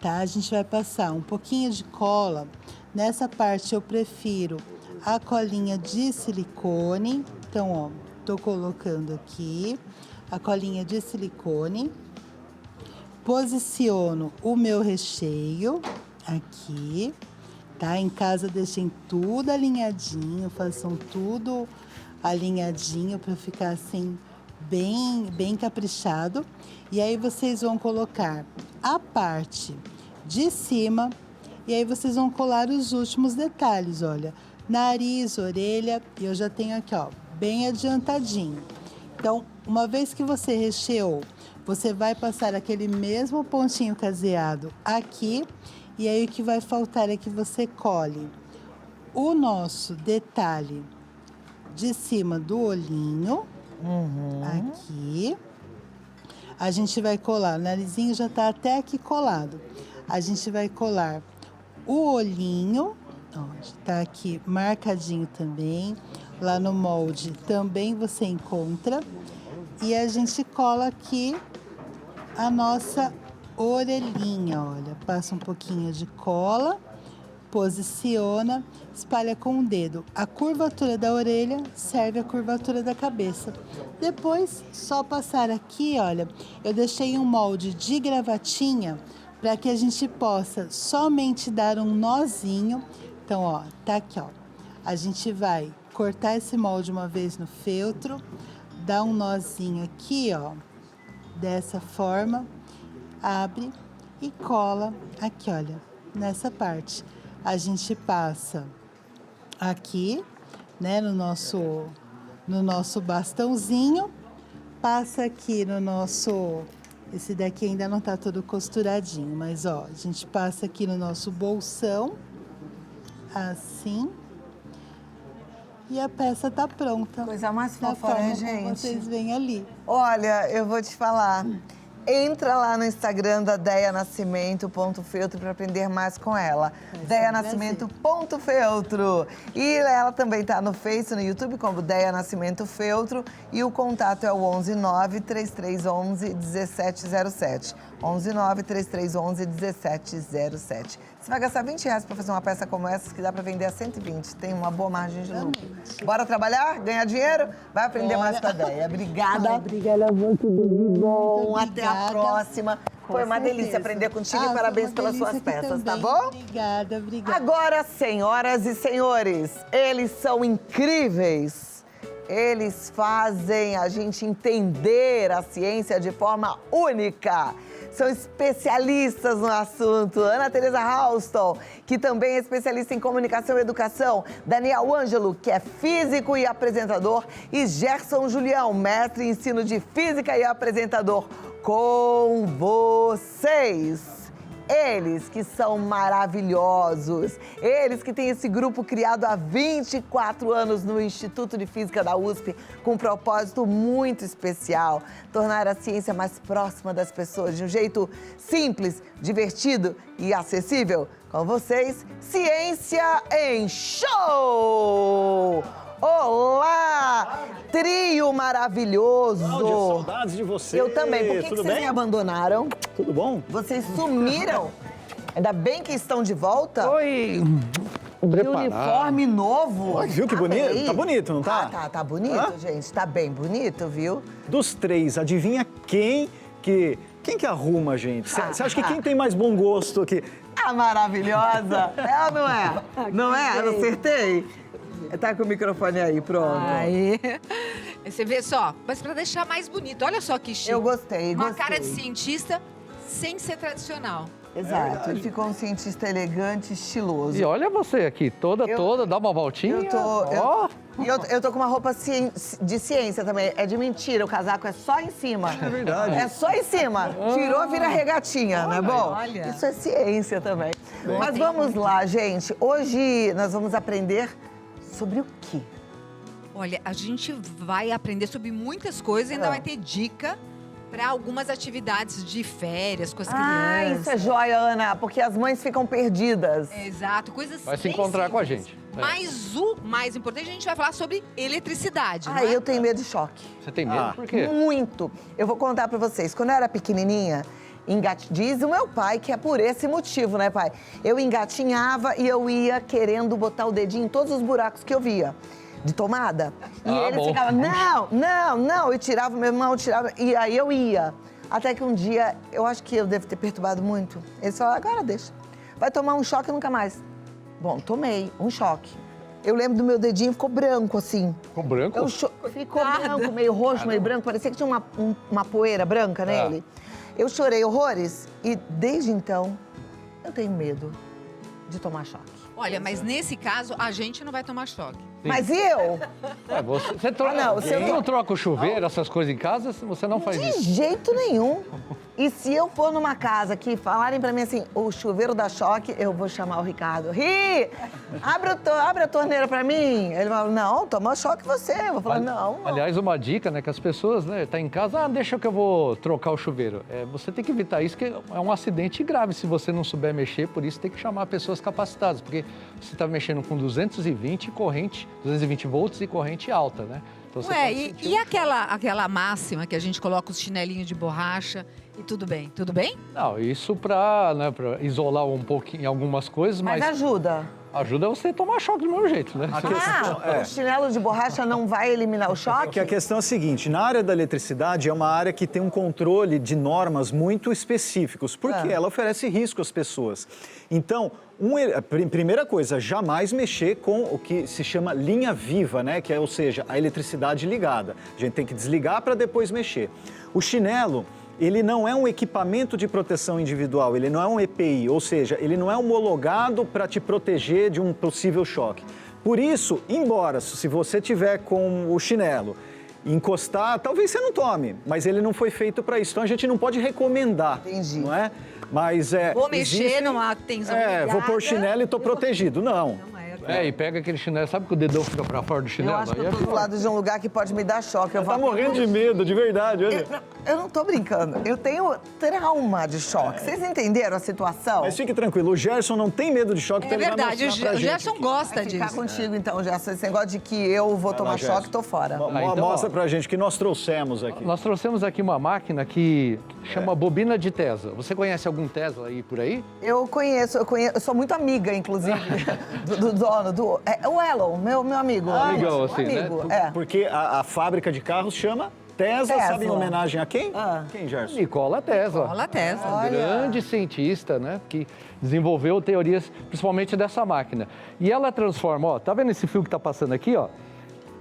tá? A gente vai passar um pouquinho de cola. Nessa parte eu prefiro a colinha de silicone. Então, ó, tô colocando aqui a colinha de silicone. Posiciono o meu recheio aqui, tá? Em casa deixem tudo alinhadinho, façam tudo alinhadinho para ficar assim bem caprichado. E aí vocês vão colocar a parte de cima e aí vocês vão colar os últimos detalhes, olha, nariz, orelha, eu já tenho aqui, ó, bem adiantadinho. Então, uma vez que você recheou, você vai passar aquele mesmo pontinho caseado aqui e aí o que vai faltar é que você cole o nosso detalhe de cima do olhinho, aqui. A gente vai colar, o narizinho já tá até aqui colado. A gente vai colar o olhinho, ó, tá aqui marcadinho também. Lá no molde também você encontra. E a gente cola aqui a nossa orelhinha, olha. Passa um pouquinho de cola, posiciona, espalha com o dedo. A curvatura da orelha serve a curvatura da cabeça. Depois, só passar aqui, olha, eu deixei um molde de gravatinha para que a gente possa somente dar um nozinho. Então, ó, tá aqui, ó. A gente vai cortar esse molde uma vez no feltro, dar um nozinho aqui, ó, dessa forma, abre e cola aqui, olha, nessa parte. A gente passa aqui, né, no nosso bastãozinho, passa aqui no nosso, esse daqui ainda não tá todo costuradinho, mas ó, a gente passa aqui no nosso bolsão, assim, e a peça tá pronta. Coisa mais da fofa, né, forma gente? como vocês veem ali. Olha, eu vou te falar. Entra lá no Instagram da Deia Nascimento.feltro para aprender mais com ela. Deia Nascimento.feltro. E ela também está no Face, no YouTube, como Deia Nascimento Feltro. E o contato é o 119-3311-1707. 119-3311-1707. Você vai gastar R$20 para fazer uma peça como essa, que dá para vender a 120. Tem uma boa margem de lucro. Bora trabalhar? Ganhar dinheiro? Vai aprender mais com a Deia. Obrigada. Obrigada, muito bom. Até a próxima. Foi uma delícia aprender contigo e parabéns pelas suas peças, tá bom? Obrigada, obrigada. Agora, senhoras e senhores, eles são incríveis. Eles fazem a gente entender a ciência de forma única. São especialistas no assunto. Ana Teresa Halston, que também é especialista em comunicação e educação. Daniel Ângelo, que é físico e apresentador. E Gerson Julião, mestre em ensino de física e apresentador. Com vocês. Eles que são maravilhosos, eles que têm esse grupo criado há 24 anos no Instituto de Física da USP, com um propósito muito especial, tornar a ciência mais próxima das pessoas, de um jeito simples, divertido e acessível. Com vocês, Ciência em Show! Olá! trio maravilhoso. Cláudia, saudades de você. Eu também. Por que Tudo vocês bem? me abandonaram? Tudo bom? Vocês sumiram. Ainda bem que estão de volta. Oi! Que uniforme novo. Olha, viu que Amei. bonito? Tá bonito, não tá? Tá bonito, Hã? gente. Tá bem bonito, viu? Dos três, adivinha quem que arruma, gente? Você acha que quem tem mais bom gosto aqui? Ah, maravilhosa. É ou não é? Não é? Eu acertei? Tá com o microfone aí, pronto. Aí. Você vê só, mas pra deixar mais bonito, olha só que chique. Eu gostei, Uma gostei. cara de cientista sem ser tradicional. Exato. Ele ficou um cientista elegante, estiloso. E olha você aqui, toda, dá uma voltinha. Ó. Eu tô com uma roupa de ciência também. É de mentira, o casaco é só em cima. É verdade. É só em cima. Tirou, vira regatinha, não é bom? olha. Isso é ciência também. Mas vamos lá, gente. Hoje nós vamos aprender sobre o quê? Olha, a gente vai aprender sobre muitas coisas e ainda Ah. vai ter dica para algumas atividades de férias com as Ah, crianças. isso é joia, Ana, porque as mães ficam perdidas. Exato, coisas Vai se bem encontrar com a simples. gente. Mas o mais importante, a gente vai falar sobre eletricidade, não Ai, é? eu tenho medo de choque. Você tem medo? Por quê? Muito. Eu vou contar pra vocês. Quando eu era pequenininha, diz o meu pai que é por esse motivo, né, pai? Eu engatinhava e eu ia querendo botar o dedinho em todos os buracos que eu via. De tomada. E ele bom. ficava, não. Eu tirava meu irmão, tirava. E aí eu ia. Até que um dia, eu acho que eu devo ter perturbado muito. Ele falou, agora deixa. Vai tomar um choque nunca mais. Bom, tomei um choque. Eu lembro do meu dedinho, ficou branco assim. Ficou branco? Ficou branco, meio roxo, meio branco. Parecia que tinha uma poeira branca nele. Eu chorei horrores e desde então eu tenho medo de tomar choque. Olha, mas nesse caso, a gente não vai tomar choque. Mas e eu? Ué, você não, se eu não troca o chuveiro, essas coisas em casa, você não faz De isso. jeito nenhum. E se eu for numa casa que falarem pra mim assim, o chuveiro dá choque, eu vou chamar o Ricardo. Ri! Abre a torneira pra mim. Ele fala, não, toma choque você. Eu vou falar, não. Aliás, uma dica, né, que as pessoas, né, tá em casa, deixa que eu vou trocar o chuveiro. Você tem que evitar isso, que é um acidente grave se você não souber mexer, por isso tem que chamar pessoas capacitadas, porque você tá mexendo com 220 volts e corrente alta, né? Então, você Ué, pode e, sentir e aquela máxima que a gente coloca os chinelinhos de borracha e tudo bem? Tudo bem? Não, isso para isolar um pouquinho algumas coisas, Mas mas ajuda. ajuda você a tomar choque do mesmo jeito, né? O chinelo de borracha não vai eliminar o choque? Que a questão é a seguinte, na área da eletricidade é uma área que tem um controle de normas muito específicos, porque ela oferece risco às pessoas. Então, primeira coisa, jamais mexer com o que se chama linha viva, né? Que é, ou seja, a eletricidade ligada. A gente tem que desligar para depois mexer. O chinelo, ele não é um equipamento de proteção individual, ele não é um EPI, ou seja, ele não é homologado para te proteger de um possível choque. Por isso, embora se você tiver com o chinelo, encostar, talvez você não tome, mas ele não foi feito para isso. Então a gente não pode recomendar, Entendi. não é? Mas Vou mexer numa tensão vou pôr chinelo e tô protegido. Não. E pega aquele chinelo, sabe que o dedão fica pra fora do Eu chinelo? acho que Aí eu tô do lado de um lugar que pode me dar choque. Eu Tá falo, morrendo de medo, de verdade. Olha. Eu não tô brincando. Eu tenho trauma de choque. Vocês entenderam a situação? Mas fique tranquilo, o Gerson não tem medo de choque, É então ele vai verdade, mostrar pra o gente Gerson aqui. gosta Vai ficar disso. contigo, então, Gerson. Esse negócio de que eu vou tomar Gerson. choque, tô fora. então, Mostra ó. pra gente o que nós trouxemos aqui. Nós trouxemos aqui uma máquina que chama bobina de Tesla. Você conhece algum Tesla aí por aí? Eu conheço, eu sou muito amiga, inclusive, do dono, o Elon, meu amigo. Amigão, Um assim, né? amigo, Porque a fábrica de carros chama Tesla, Tesla. sabe em homenagem a quem? Ah. Quem, Gerson? Nikola Tesla. Nikola Tesla. Olha. Grande cientista, né? Que desenvolveu teorias, principalmente dessa máquina. E ela transforma, ó, tá vendo esse fio que tá passando aqui, ó?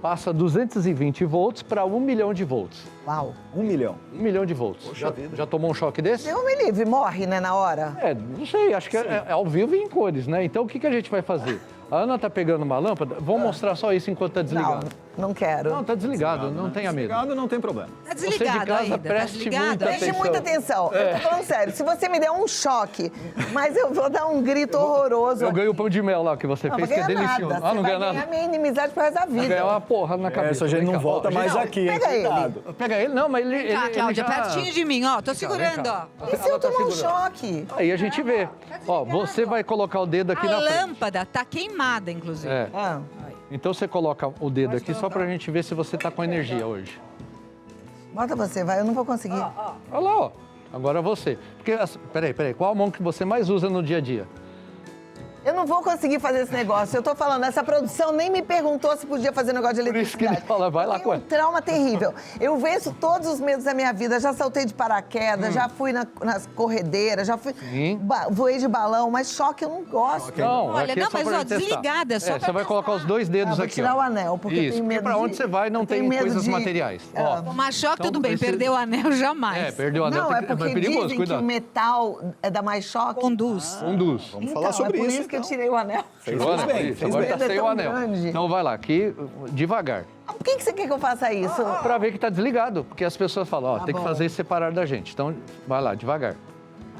Passa 220 volts para 1 milhão de volts. Uau. 1 milhão. 1 milhão de volts. Já tomou um choque desse? Deus me livre, morre, né, na hora. Não sei, acho que é ao vivo e em cores, né? Então o que a gente vai fazer? A Ana tá pegando uma lâmpada, vamos mostrar só isso enquanto tá desligado. Não quero. Não, tá desligado, não tenha medo. Desligado não tem problema. Tá Você de desligado casa, ainda, tá preste desligado. muita ainda? Preste muita atenção. Eu tô falando sério. Se você me der um choque, mas eu vou dar um grito horroroso. Eu ganho o pão de mel lá que você Não, fez, vai que é ganhar delicioso. nada. Ah, não Você ganha vai nada? ganhar minha inimizade pro resto da vida. Ganhar uma porra na cabeça. Essa a gente Vem não cá. volta Ó, mais gente, aqui, hein? pega ele. Cuidado. Pega ele, não, mas ele. Tá, ele Cláudia, já... pertinho de mim, ó. Tô segurando, ó. E se eu Ela tá tomar um segurando. choque? Aí a gente vê. Ó, você vai colocar o dedo aqui A na frente. lâmpada tá queimada, inclusive. É. Ah, Então você coloca o dedo aqui só pra gente ver se você tá com energia hoje. Bota você, vai, eu não vou conseguir. Olha lá, ó. Agora você. Porque, peraí, qual a mão que você mais usa no dia a dia? Eu não vou conseguir fazer esse negócio. Eu tô falando, essa produção nem me perguntou se podia fazer negócio de Por isso que eletricidade. ele fala, vai lá Eu com tenho um trauma terrível. Eu venço todos os medos da minha vida. Já saltei de paraquedas, já fui nas corredeiras, já fui... Sim. Voei de balão, mas choque eu não gosto. Não, Olha, aqui é não, só mas, pra ó, gente testar. desligada, é só pra Você vai colocar os dois dedos Vou aqui, tirar ó. o anel, porque eu Isso, tenho medo pra onde de- você vai não eu tenho tem medo coisas de- materiais. É. Ó. Tomar choque, Então, tudo bem. precisa- Perder o anel, jamais. É, perdeu o anel, Não, é porque é perigoso, dizem cuidado. que o metal dá mais choque. Conduz. Conduz. Vamos falar sobre é por isso, isso que eu então. tirei o anel. Fez Tirou o anel? bem, Isso, fez agora bem. tá É sem o tão anel. grande. Então vai lá, aqui, devagar. Por que você quer que eu faça isso? Pra ver que tá desligado. Porque as pessoas falam, ó, Tá tem que bom. fazer isso separar da gente. Então, vai lá, devagar.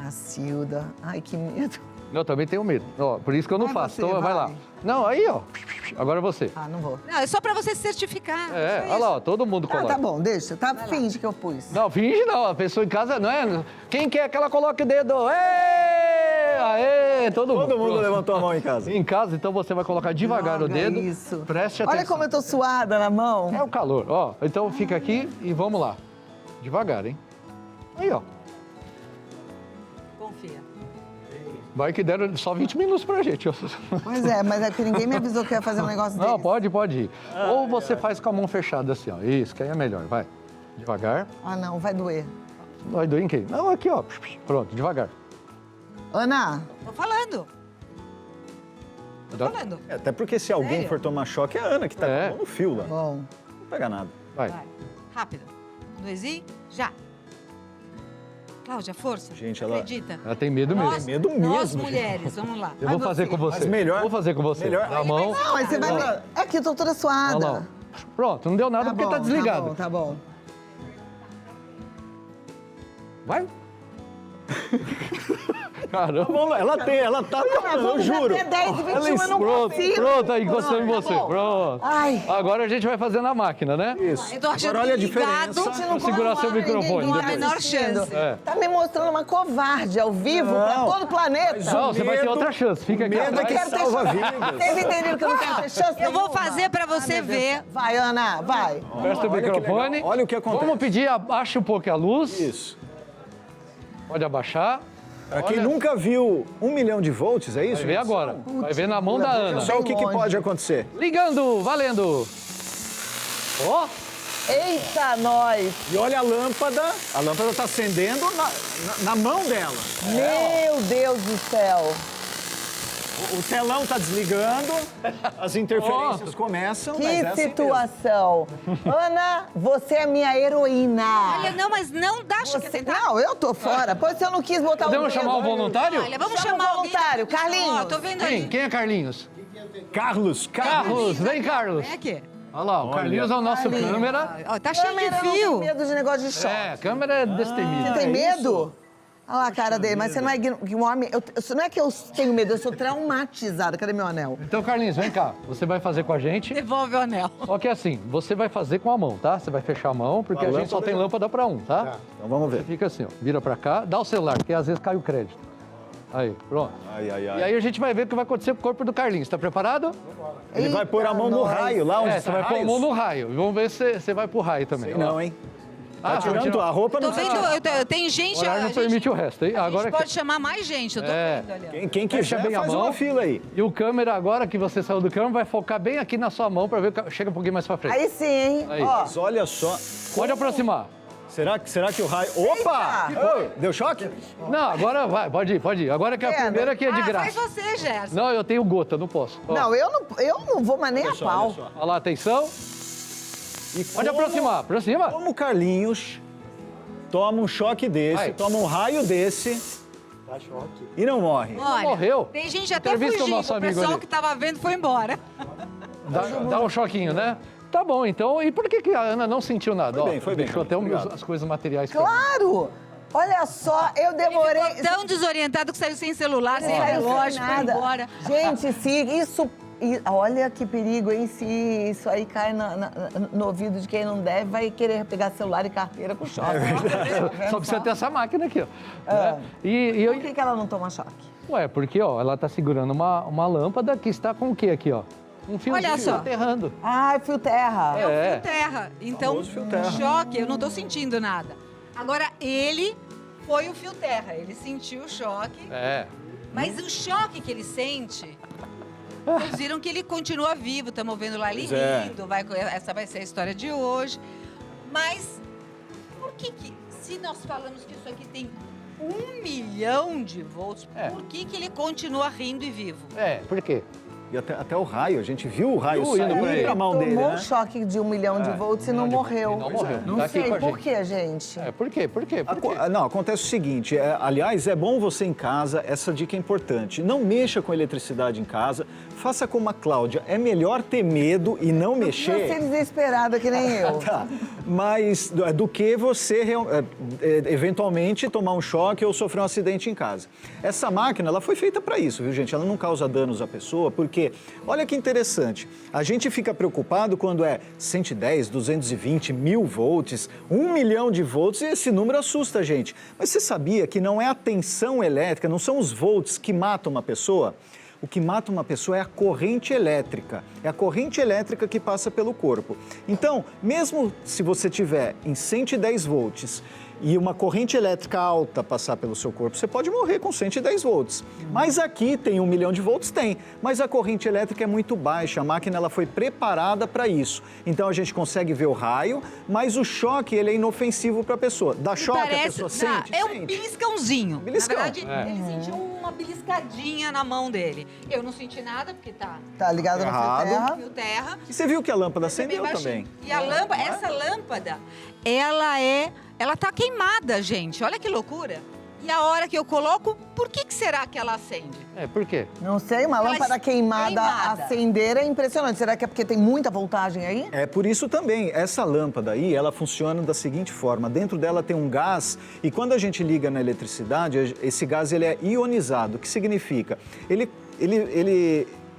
Cacilda. Ai, que medo. Eu também tenho medo. Ó, por isso que eu não Vai faço. você, Então, vai lá. vai. Não, aí, ó. Agora você. Ah, não vou. Não, é só pra você se certificar. É, olha lá, ó, todo mundo Ah, coloca. tá bom, deixa. Tá, finge que eu pus. Não, finge não. A pessoa em casa não é. Quem quer que ela coloque o dedo? Ê! Aê! Todo mundo. Todo mundo Pronto. levantou a mão em casa. Em casa, então você vai colocar devagar Droga, o dedo. Isso. Preste atenção. Olha como eu tô suada na mão. É o calor, ó. Então fica aqui e vamos lá. Devagar, hein? Aí, ó. Confia. Vai que deram só 20 minutos pra gente. Pois é, mas é que ninguém me avisou que eu ia fazer um negócio Não, desse. pode ir. Ou você faz com a mão fechada assim, ó. Isso, que aí é melhor. Vai. Devagar. Ah, não, vai doer. Vai doer em quem? Não, aqui, ó. Pronto, devagar. Ana, Tô falando. Tô falando. É, até porque se alguém Sério? for tomar choque, é a Ana que tá É. com a mão no fio lá. bom. Não pega nada. Vai. Vai. Rápido. 2 e já. Cláudia, força. Gente, ela- Acredita. Ela tem medo mesmo. Nós, Tem medo mesmo, Nós, gente. mulheres, vamos lá. Eu vou fazer com você. Mas melhor- Vou fazer com você. melhor- Na mão. Não, mas você vai me... É que eu tô toda Olha lá, suada. ó. Pronto, não deu nada porque tá desligado. Tá bom. Vai. Caramba. Vamos lá, ela tá tomando, eu juro. Até 10 e 21 eu não Pronto, consigo. pronto, aí encostando em Tá você. bom. Pronto. Ai. Agora a gente vai fazer na máquina, né? Isso. Eu tô achando Agora olha a que ligado, diferença. Você não Vou segurar pode seu falar, microfone ninguém tá depois. Menor assistindo. chance. É. Tá me mostrando uma covarde ao vivo pra Não. todo o planeta. Não, você vai ter medo- outra chance. Fica aqui medo é que atrás. salva vidas. Vocês entenderam que eu não quero ter chance Eu vou nenhuma? fazer pra você ver. Vai, Ana, vai. Presta o Olha que microfone. legal. Olha o que acontece. Vamos pedir, abaixa um pouco a luz. Isso. Pode abaixar. Pra quem Olha. nunca viu 1 milhão de volts, é isso? Vai ver agora. Vai ver na mão da Ana. Só o que longe. pode acontecer. Ligando, valendo. Ó, Eita, nós. E olha a lâmpada tá acendendo na mão dela. Meu Deus do céu. O telão tá desligando, as interferências começam, mas é Que assim situação. Ana, você é minha heroína. Olha, não, mas não dá choque. Você... Não, eu tô fora. Pois você não quis botar podemos o dedo. chamar o voluntário? Olha, vamos Chama o chamar alguém. voluntário, Carlinhos. Ó, tô vendo Quem? ali. Quem é Carlinhos? mesmo. Carlos. Carlos, vem Carlos. Vem aqui. Olha lá, o Carlinhos é o nosso câmera. Ó, tá cheio de Câmera não tem fio. medo de negócio de choque. É, a câmera é destemida. Você tem medo? Olha lá a cara dele, mas você não é um homem. Não é que eu tenho medo, eu sou traumatizada. Cadê meu anel? Então, Carlinhos, vem cá. Você vai fazer com a gente. Devolve o anel. Só que assim, você vai fazer com a mão, tá? Você vai fechar a mão, porque A a gente só lâmpada tem lâmpada pra um, tá? Então vamos ver. Fica assim, ó. Vira pra cá, dá o celular, porque às vezes cai o crédito. Aí, pronto. Ai, ai, E ai. aí a gente vai ver o que vai acontecer com o corpo do Carlinhos. Tá preparado? Ele vai pôr a mão Eita, no nós. raio, lá onde É, você vai pôr a mão no raio. Vamos ver se você vai pro raio também. Sei não, hein? Ah, Tá tirando tirar- a roupa, Tô não vendo, tem gente... O horário a não gente- permite o resto, hein? A Agora gente pode chamar mais gente, eu tô É. vendo ali. ó. Quem Fecha quiser bem a faz mão. uma fila aí. E o câmera agora que você saiu do câmera vai focar bem aqui na sua mão pra ver que chega um pouquinho mais pra frente. Aí sim, hein? Aí. Ó, Mas olha só. Pode aproximar. Será que o raio... Opa! Ô, deu choque? Não, agora vai, pode ir. Agora que é a Pena. primeira que é de Ah, faz graça. você, Gerson. Não, eu tenho gota, não posso. Ó, não, eu não vou mais nem a pau. Olha só. Olha lá, atenção. E Pode como- aproximar, aproxima. Como o Carlinhos toma um choque desse, Vai. toma um raio desse e não morre. Olha, morreu. tem gente até Entrevista o fugindo. nosso O amigo pessoal ali. que tava vendo foi embora. Dá um choquinho, né? Tá bom, então. E por que a Ana não sentiu nada? Foi Ó, bem, foi bem. Deixou até Obrigado. as coisas materiais pra mim. Claro! Olha só, eu demorei. Ficou tão desorientado que saiu sem celular, sem Saiu relógio, sem foi nada. embora. Gente, se isso. Olha que perigo, hein? Se isso aí cai no ouvido de quem não deve, vai querer pegar celular e carteira com choque. Só precisa ter essa máquina aqui, ó. É. Né? E Por que ela não toma choque? ué, porque ó, ela tá segurando uma lâmpada que está com o quê aqui, ó? Um fio Olha só. aterrando. Ai, fio terra. É o É. fio terra. Então, Famoso fio terra. choque, eu não tô sentindo nada. Agora, ele foi o fio terra, ele sentiu o choque, É. mas o choque que ele sente, vocês viram que ele continua vivo, estamos vendo lá ele Pois é. rindo, essa vai ser a história de hoje. Mas, por que se nós falamos que isso aqui tem 1 milhão de volts, por que ele continua rindo e vivo? Por quê? E até o raio, a gente viu o raio Viu indo pra sair ele. pra mão dele, Tomou um né? choque de 1 milhão de volts e não morreu. E não morreu. Não Tá aqui sei com a por gente. quê, gente. Por quê? Por quê? Por quê? Não, acontece o seguinte, aliás, é bom você em casa, essa dica é importante, não mexa com eletricidade em casa, faça como a Cláudia, é melhor ter medo e não Não mexer, ser desesperada que nem eu. tá, mas do que você eventualmente tomar um choque ou sofrer um acidente em casa. Essa máquina, ela foi feita para isso, viu, gente? Ela não causa danos à pessoa, porque, olha que interessante, a gente fica preocupado quando é 110, 220, 1000 volts, 1 milhão de volts, e esse número assusta a gente. Mas você sabia que não é a tensão elétrica, não são os volts que matam uma pessoa? O que mata uma pessoa é a corrente elétrica. É a corrente elétrica que passa pelo corpo. Então, mesmo se você tiver em 110 volts e uma corrente elétrica alta passar pelo seu corpo, você pode morrer com 110 volts. Mas aqui tem 1 milhão de volts? Tem. Mas a corrente elétrica é muito baixa, a máquina ela foi preparada para isso. Então a gente consegue ver o raio, mas o choque ele é inofensivo para a pessoa. Dá choque, a pessoa sente? É um Sente. beliscãozinho. Beliscão. Na verdade, ele sentiu uma beliscadinha na mão dele. Eu não senti nada, porque tá Tá ligado no fio Errado. terra? fio terra. E você viu que a lâmpada Mas é bem acendeu baixinho. também. E a lâmpada, essa lâmpada, ela tá queimada, gente. Olha que loucura. E a hora que eu coloco, por que será que ela acende? Por quê? Não sei, uma Ela lâmpada queimada acender é impressionante. Será que é porque tem muita voltagem aí? É por isso também, essa lâmpada aí, ela funciona da seguinte forma, dentro dela tem um gás e quando a gente liga na eletricidade, esse gás ele é ionizado, o que significa? Ele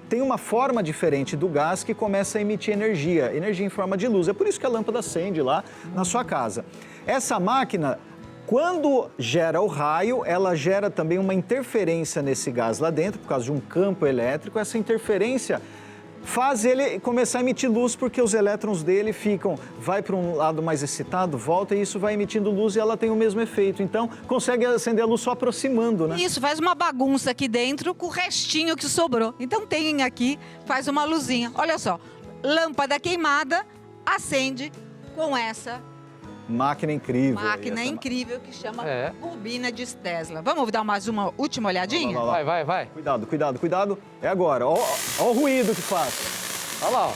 tem uma forma diferente do gás que começa a emitir energia em forma de luz. É por isso que a lâmpada acende lá na sua casa. Essa máquina, quando gera o raio, ela gera também uma interferência nesse gás lá dentro, por causa de um campo elétrico. Essa interferência faz ele começar a emitir luz, porque os elétrons dele vai para um lado mais excitado, volta e isso vai emitindo luz e ela tem o mesmo efeito. Então, consegue acender a luz só aproximando, né? Isso, faz uma bagunça aqui dentro com o restinho que sobrou. Então tem aqui, faz uma luzinha. Olha só, lâmpada queimada acende com essa Máquina incrível. máquina incrível que chama bobina de Tesla. Vamos dar mais uma última olhadinha? Lá, lá. Vai. Cuidado, cuidado, cuidado. É agora. Ó o ruído que faz. Olha lá, ó.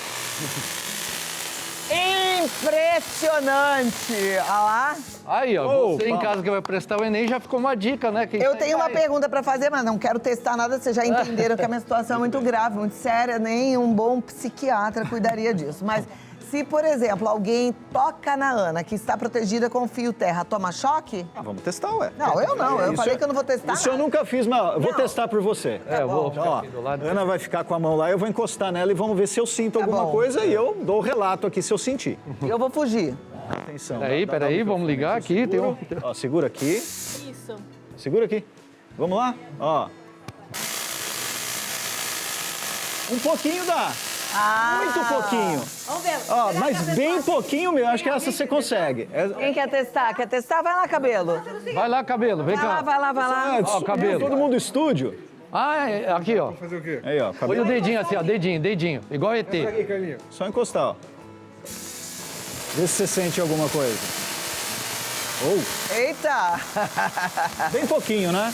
Impressionante! Olha lá. Aí, ó, você em Opa. casa que vai prestar o Enem já ficou uma dica, né? Quem Eu tá em tenho uma casa- pergunta pra fazer, mas não quero testar nada. Vocês já entenderam que a minha situação é muito grave, muito séria. Nem um bom psiquiatra cuidaria disso. Mas se, por exemplo, alguém toca na Ana, que está protegida com fio terra, toma choque? Vamos testar, ué. Não, eu não. Eu Isso falei que eu não vou testar Isso eu nada. nunca fiz, mas eu vou Não. testar por você. Eu vou Então, ficar ó, aqui do lado. Ana vai ficar com a mão lá, eu vou encostar nela e vamos ver se eu sinto alguma bom. coisa e eu dou o relato aqui se eu sentir. Eu vou fugir. Atenção. Peraí, vamos ligar aqui. Tem um... Ó, segura aqui. Isso. Segura aqui. Vamos lá? Ó. Um pouquinho dá. Muito pouquinho. Vamos ver. Ó, mas bem pouquinho mesmo. Acho que essa você consegue. Quem quer testar? Quer testar? Vai lá, cabelo. Vai lá, cabelo, vem Vai lá, cá. vai lá, vai lá. Ó, cabelo. Todo mundo no estúdio. Ah, aqui, ó. Fazer o quê? Aí, ó. Põe o Cabelo. dedinho assim, ó, dedinho. Igual ET. Aqui, Carlinhos. Só encostar, ó. Vê se você sente alguma coisa. Ou, Eita! bem pouquinho, né?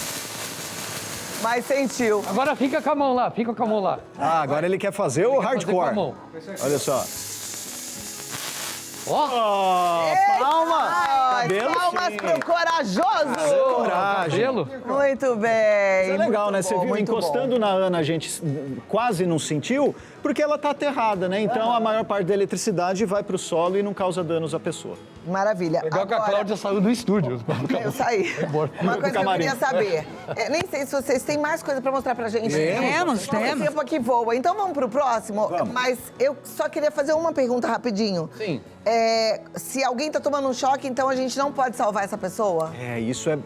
Mas sentiu. Agora fica com a mão lá, Ah, agora ele quer fazer o Fazer com a hardcore. mão. Olha só. Ó, Ó, palma! Ai, Cabelo palmas sim. pro corajoso! Coragem. cabelo. Muito bem. Isso é legal, muito né? bom, Você viu, muito encostando na Ana, a gente quase não sentiu, porque ela tá aterrada, né? Então a maior parte da eletricidade vai pro solo e não causa danos à pessoa. bom. Maravilha. Legal que a Agora, Cláudia saiu do estúdio. eu saí. Uma coisa que eu camarim. queria saber. Nem sei se vocês têm mais coisa pra mostrar pra gente. Temos. O tempo aqui voa. Então vamos pro próximo. Vamos. Mas eu só queria fazer uma pergunta rapidinho. Sim. Se alguém tá tomando um choque, então a gente não pode salvar essa pessoa? É, isso é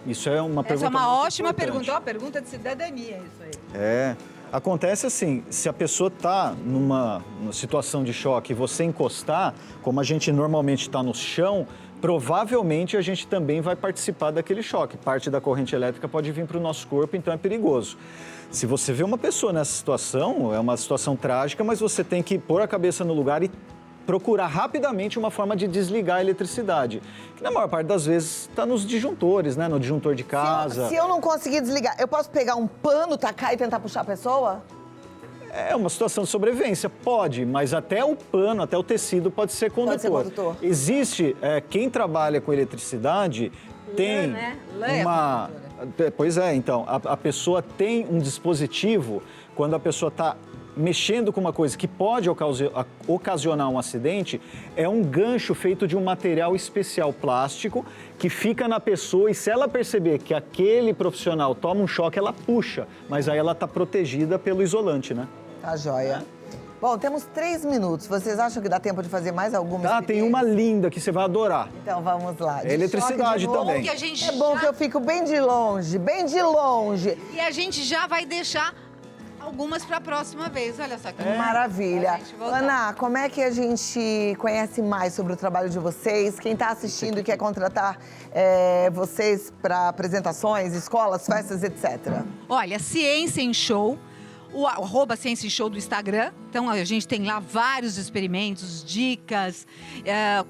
uma pergunta Essa é uma muito ótima importante. pergunta. Ó, pergunta de cidadania, isso aí. É. Acontece assim, se a pessoa está numa situação de choque e você encostar, como a gente normalmente está no chão, provavelmente a gente também vai participar daquele choque. Parte da corrente elétrica pode vir para o nosso corpo, então é perigoso. Se você vê uma pessoa nessa situação, é uma situação trágica, mas você tem que pôr a cabeça no lugar e procurar rapidamente uma forma de desligar a eletricidade, que na maior parte das vezes está nos disjuntores, né? No disjuntor de casa. Se eu não conseguir desligar, eu posso pegar um pano, tacar e tentar puxar a pessoa? É uma situação de sobrevivência, pode, mas até o pano, até o tecido pode ser condutor. Pode ser condutor. Existe, quem trabalha com eletricidade tem né? Lã é uma... condutora. Pois é, então, a pessoa tem um dispositivo, quando a pessoa está mexendo com uma coisa que pode ocasionar um acidente, é um gancho feito de um material especial plástico que fica na pessoa e se ela perceber que aquele profissional toma um choque, ela puxa, mas aí ela está protegida pelo isolante, né? Tá joia. Bom, temos 3 minutos. Vocês acham que dá tempo de fazer mais alguma Tá, tem uma linda que você vai adorar. Então vamos lá. De É eletricidade choque de novo. também. Que a gente É bom que eu fico bem de longe, bem de longe. E a gente já vai deixar algumas para a próxima vez. Olha só que Maravilha. Pra gente voltar. Ana, como é que a gente conhece mais sobre o trabalho de vocês? Quem está assistindo e quer contratar vocês para apresentações, escolas, festas, etc. Olha, Ciência em Show, o @ Ciência em Show do Instagram. Então, a gente tem lá vários experimentos, dicas,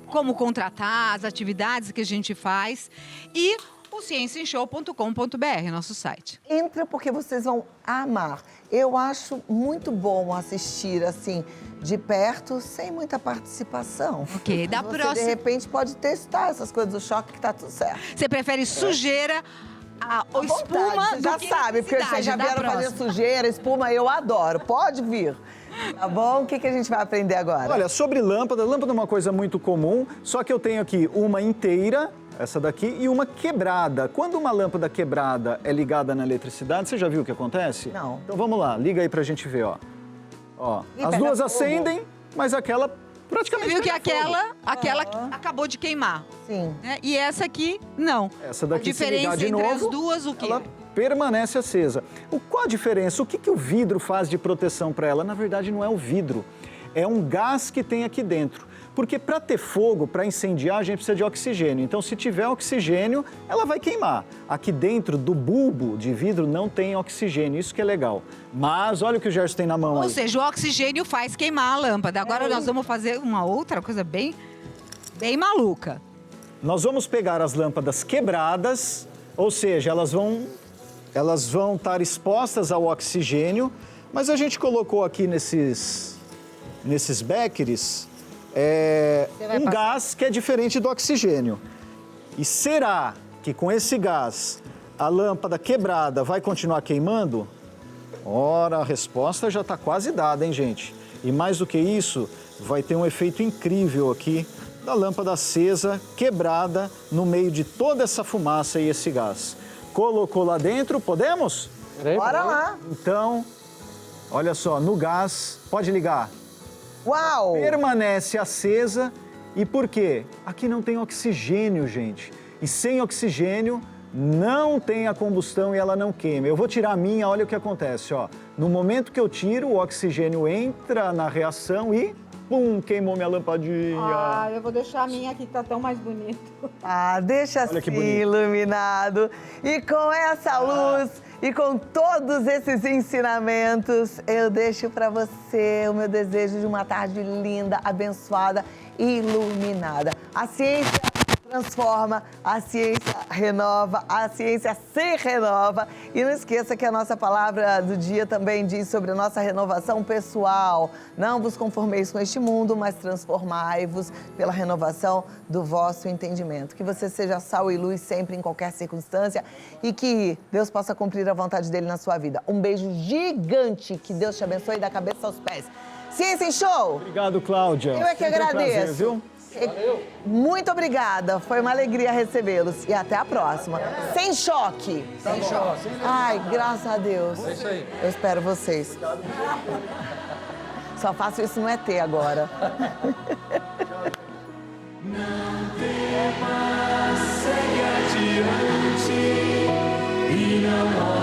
como contratar, as atividades que a gente faz. E o cienciaemshow.com.br, nosso site. Entra porque vocês vão amar. Eu acho muito bom assistir assim, de perto, sem muita participação. Ok, da Você, próxima... de repente, pode testar essas coisas do choque que tá tudo certo. Você prefere sujeira ou À espuma vontade, você do já que sabe, porque vocês já eletricidade? vieram Da fazer próxima. sujeira, espuma, eu adoro. Pode vir. Tá bom? O que a gente vai aprender agora? Olha, sobre lâmpada é uma coisa muito comum, só que eu tenho aqui uma inteira, essa daqui, e uma quebrada. Quando uma lâmpada quebrada é ligada na eletricidade, você já viu o que acontece? Não. Então vamos lá, liga aí pra gente ver, ó. Ó, E as pega duas fogo. acendem, mas aquela praticamente Viu que pega fogo. aquela acabou de queimar, Sim. né? E essa aqui, não. Essa daqui, a diferença se ligar de entre novo, as duas, o quê? ela permanece acesa. Qual a diferença? O que o vidro faz de proteção para ela? Na verdade, não é o vidro, é um gás que tem aqui dentro. Porque para ter fogo, para incendiar, a gente precisa de oxigênio. Então, se tiver oxigênio, ela vai queimar. Aqui dentro do bulbo de vidro não tem oxigênio, isso que é legal. Mas olha o que o Gerson tem na mão Ou aí. seja, o oxigênio faz queimar a lâmpada. Agora nós vamos fazer uma outra coisa bem maluca. Nós vamos pegar as lâmpadas quebradas, ou seja, elas vão estar expostas ao oxigênio, mas a gente colocou aqui nesses beckeries um gás que é diferente do oxigênio. E será que com esse gás a lâmpada quebrada vai continuar queimando? Ora, a resposta já está quase dada, hein, gente? E mais do que isso, vai ter um efeito incrível aqui da lâmpada acesa, quebrada, no meio de toda essa fumaça e esse gás. Colocou lá dentro, podemos? Bora lá. Então, olha só, no gás, pode ligar. Uau! Permanece acesa. E por quê? Aqui não tem oxigênio, gente. E sem oxigênio, não tem a combustão e ela não queima. Eu vou tirar a minha, olha o que acontece, ó. No momento que eu tiro, o oxigênio entra na reação e, pum, queimou minha lampadinha. Ah, eu vou deixar a minha aqui, que tá tão mais bonito. Ah, deixa Olha que assim, bonito. iluminado. E com essa luz e com todos esses ensinamentos, eu deixo para você o meu desejo de uma tarde linda, abençoada e iluminada. A ciência transforma, a ciência renova, a ciência se renova. E não esqueça que a nossa palavra do dia também diz sobre a nossa renovação pessoal. Não vos conformeis com este mundo, mas transformai-vos pela renovação do vosso entendimento. Que você seja sal e luz sempre, em qualquer circunstância, e que Deus possa cumprir a vontade dele na sua vida. Um beijo gigante, que Deus te abençoe da cabeça aos pés. Ciência em Show! Obrigado, Cláudia. Eu é que Sempre um agradeço. prazer, viu? Muito obrigada, foi uma alegria recebê-los e até a próxima. Sem choque. Sem choque. Ai, graças a Deus. É isso aí. Eu espero vocês. Só faço isso no ET agora. Não temas, segue adiante e não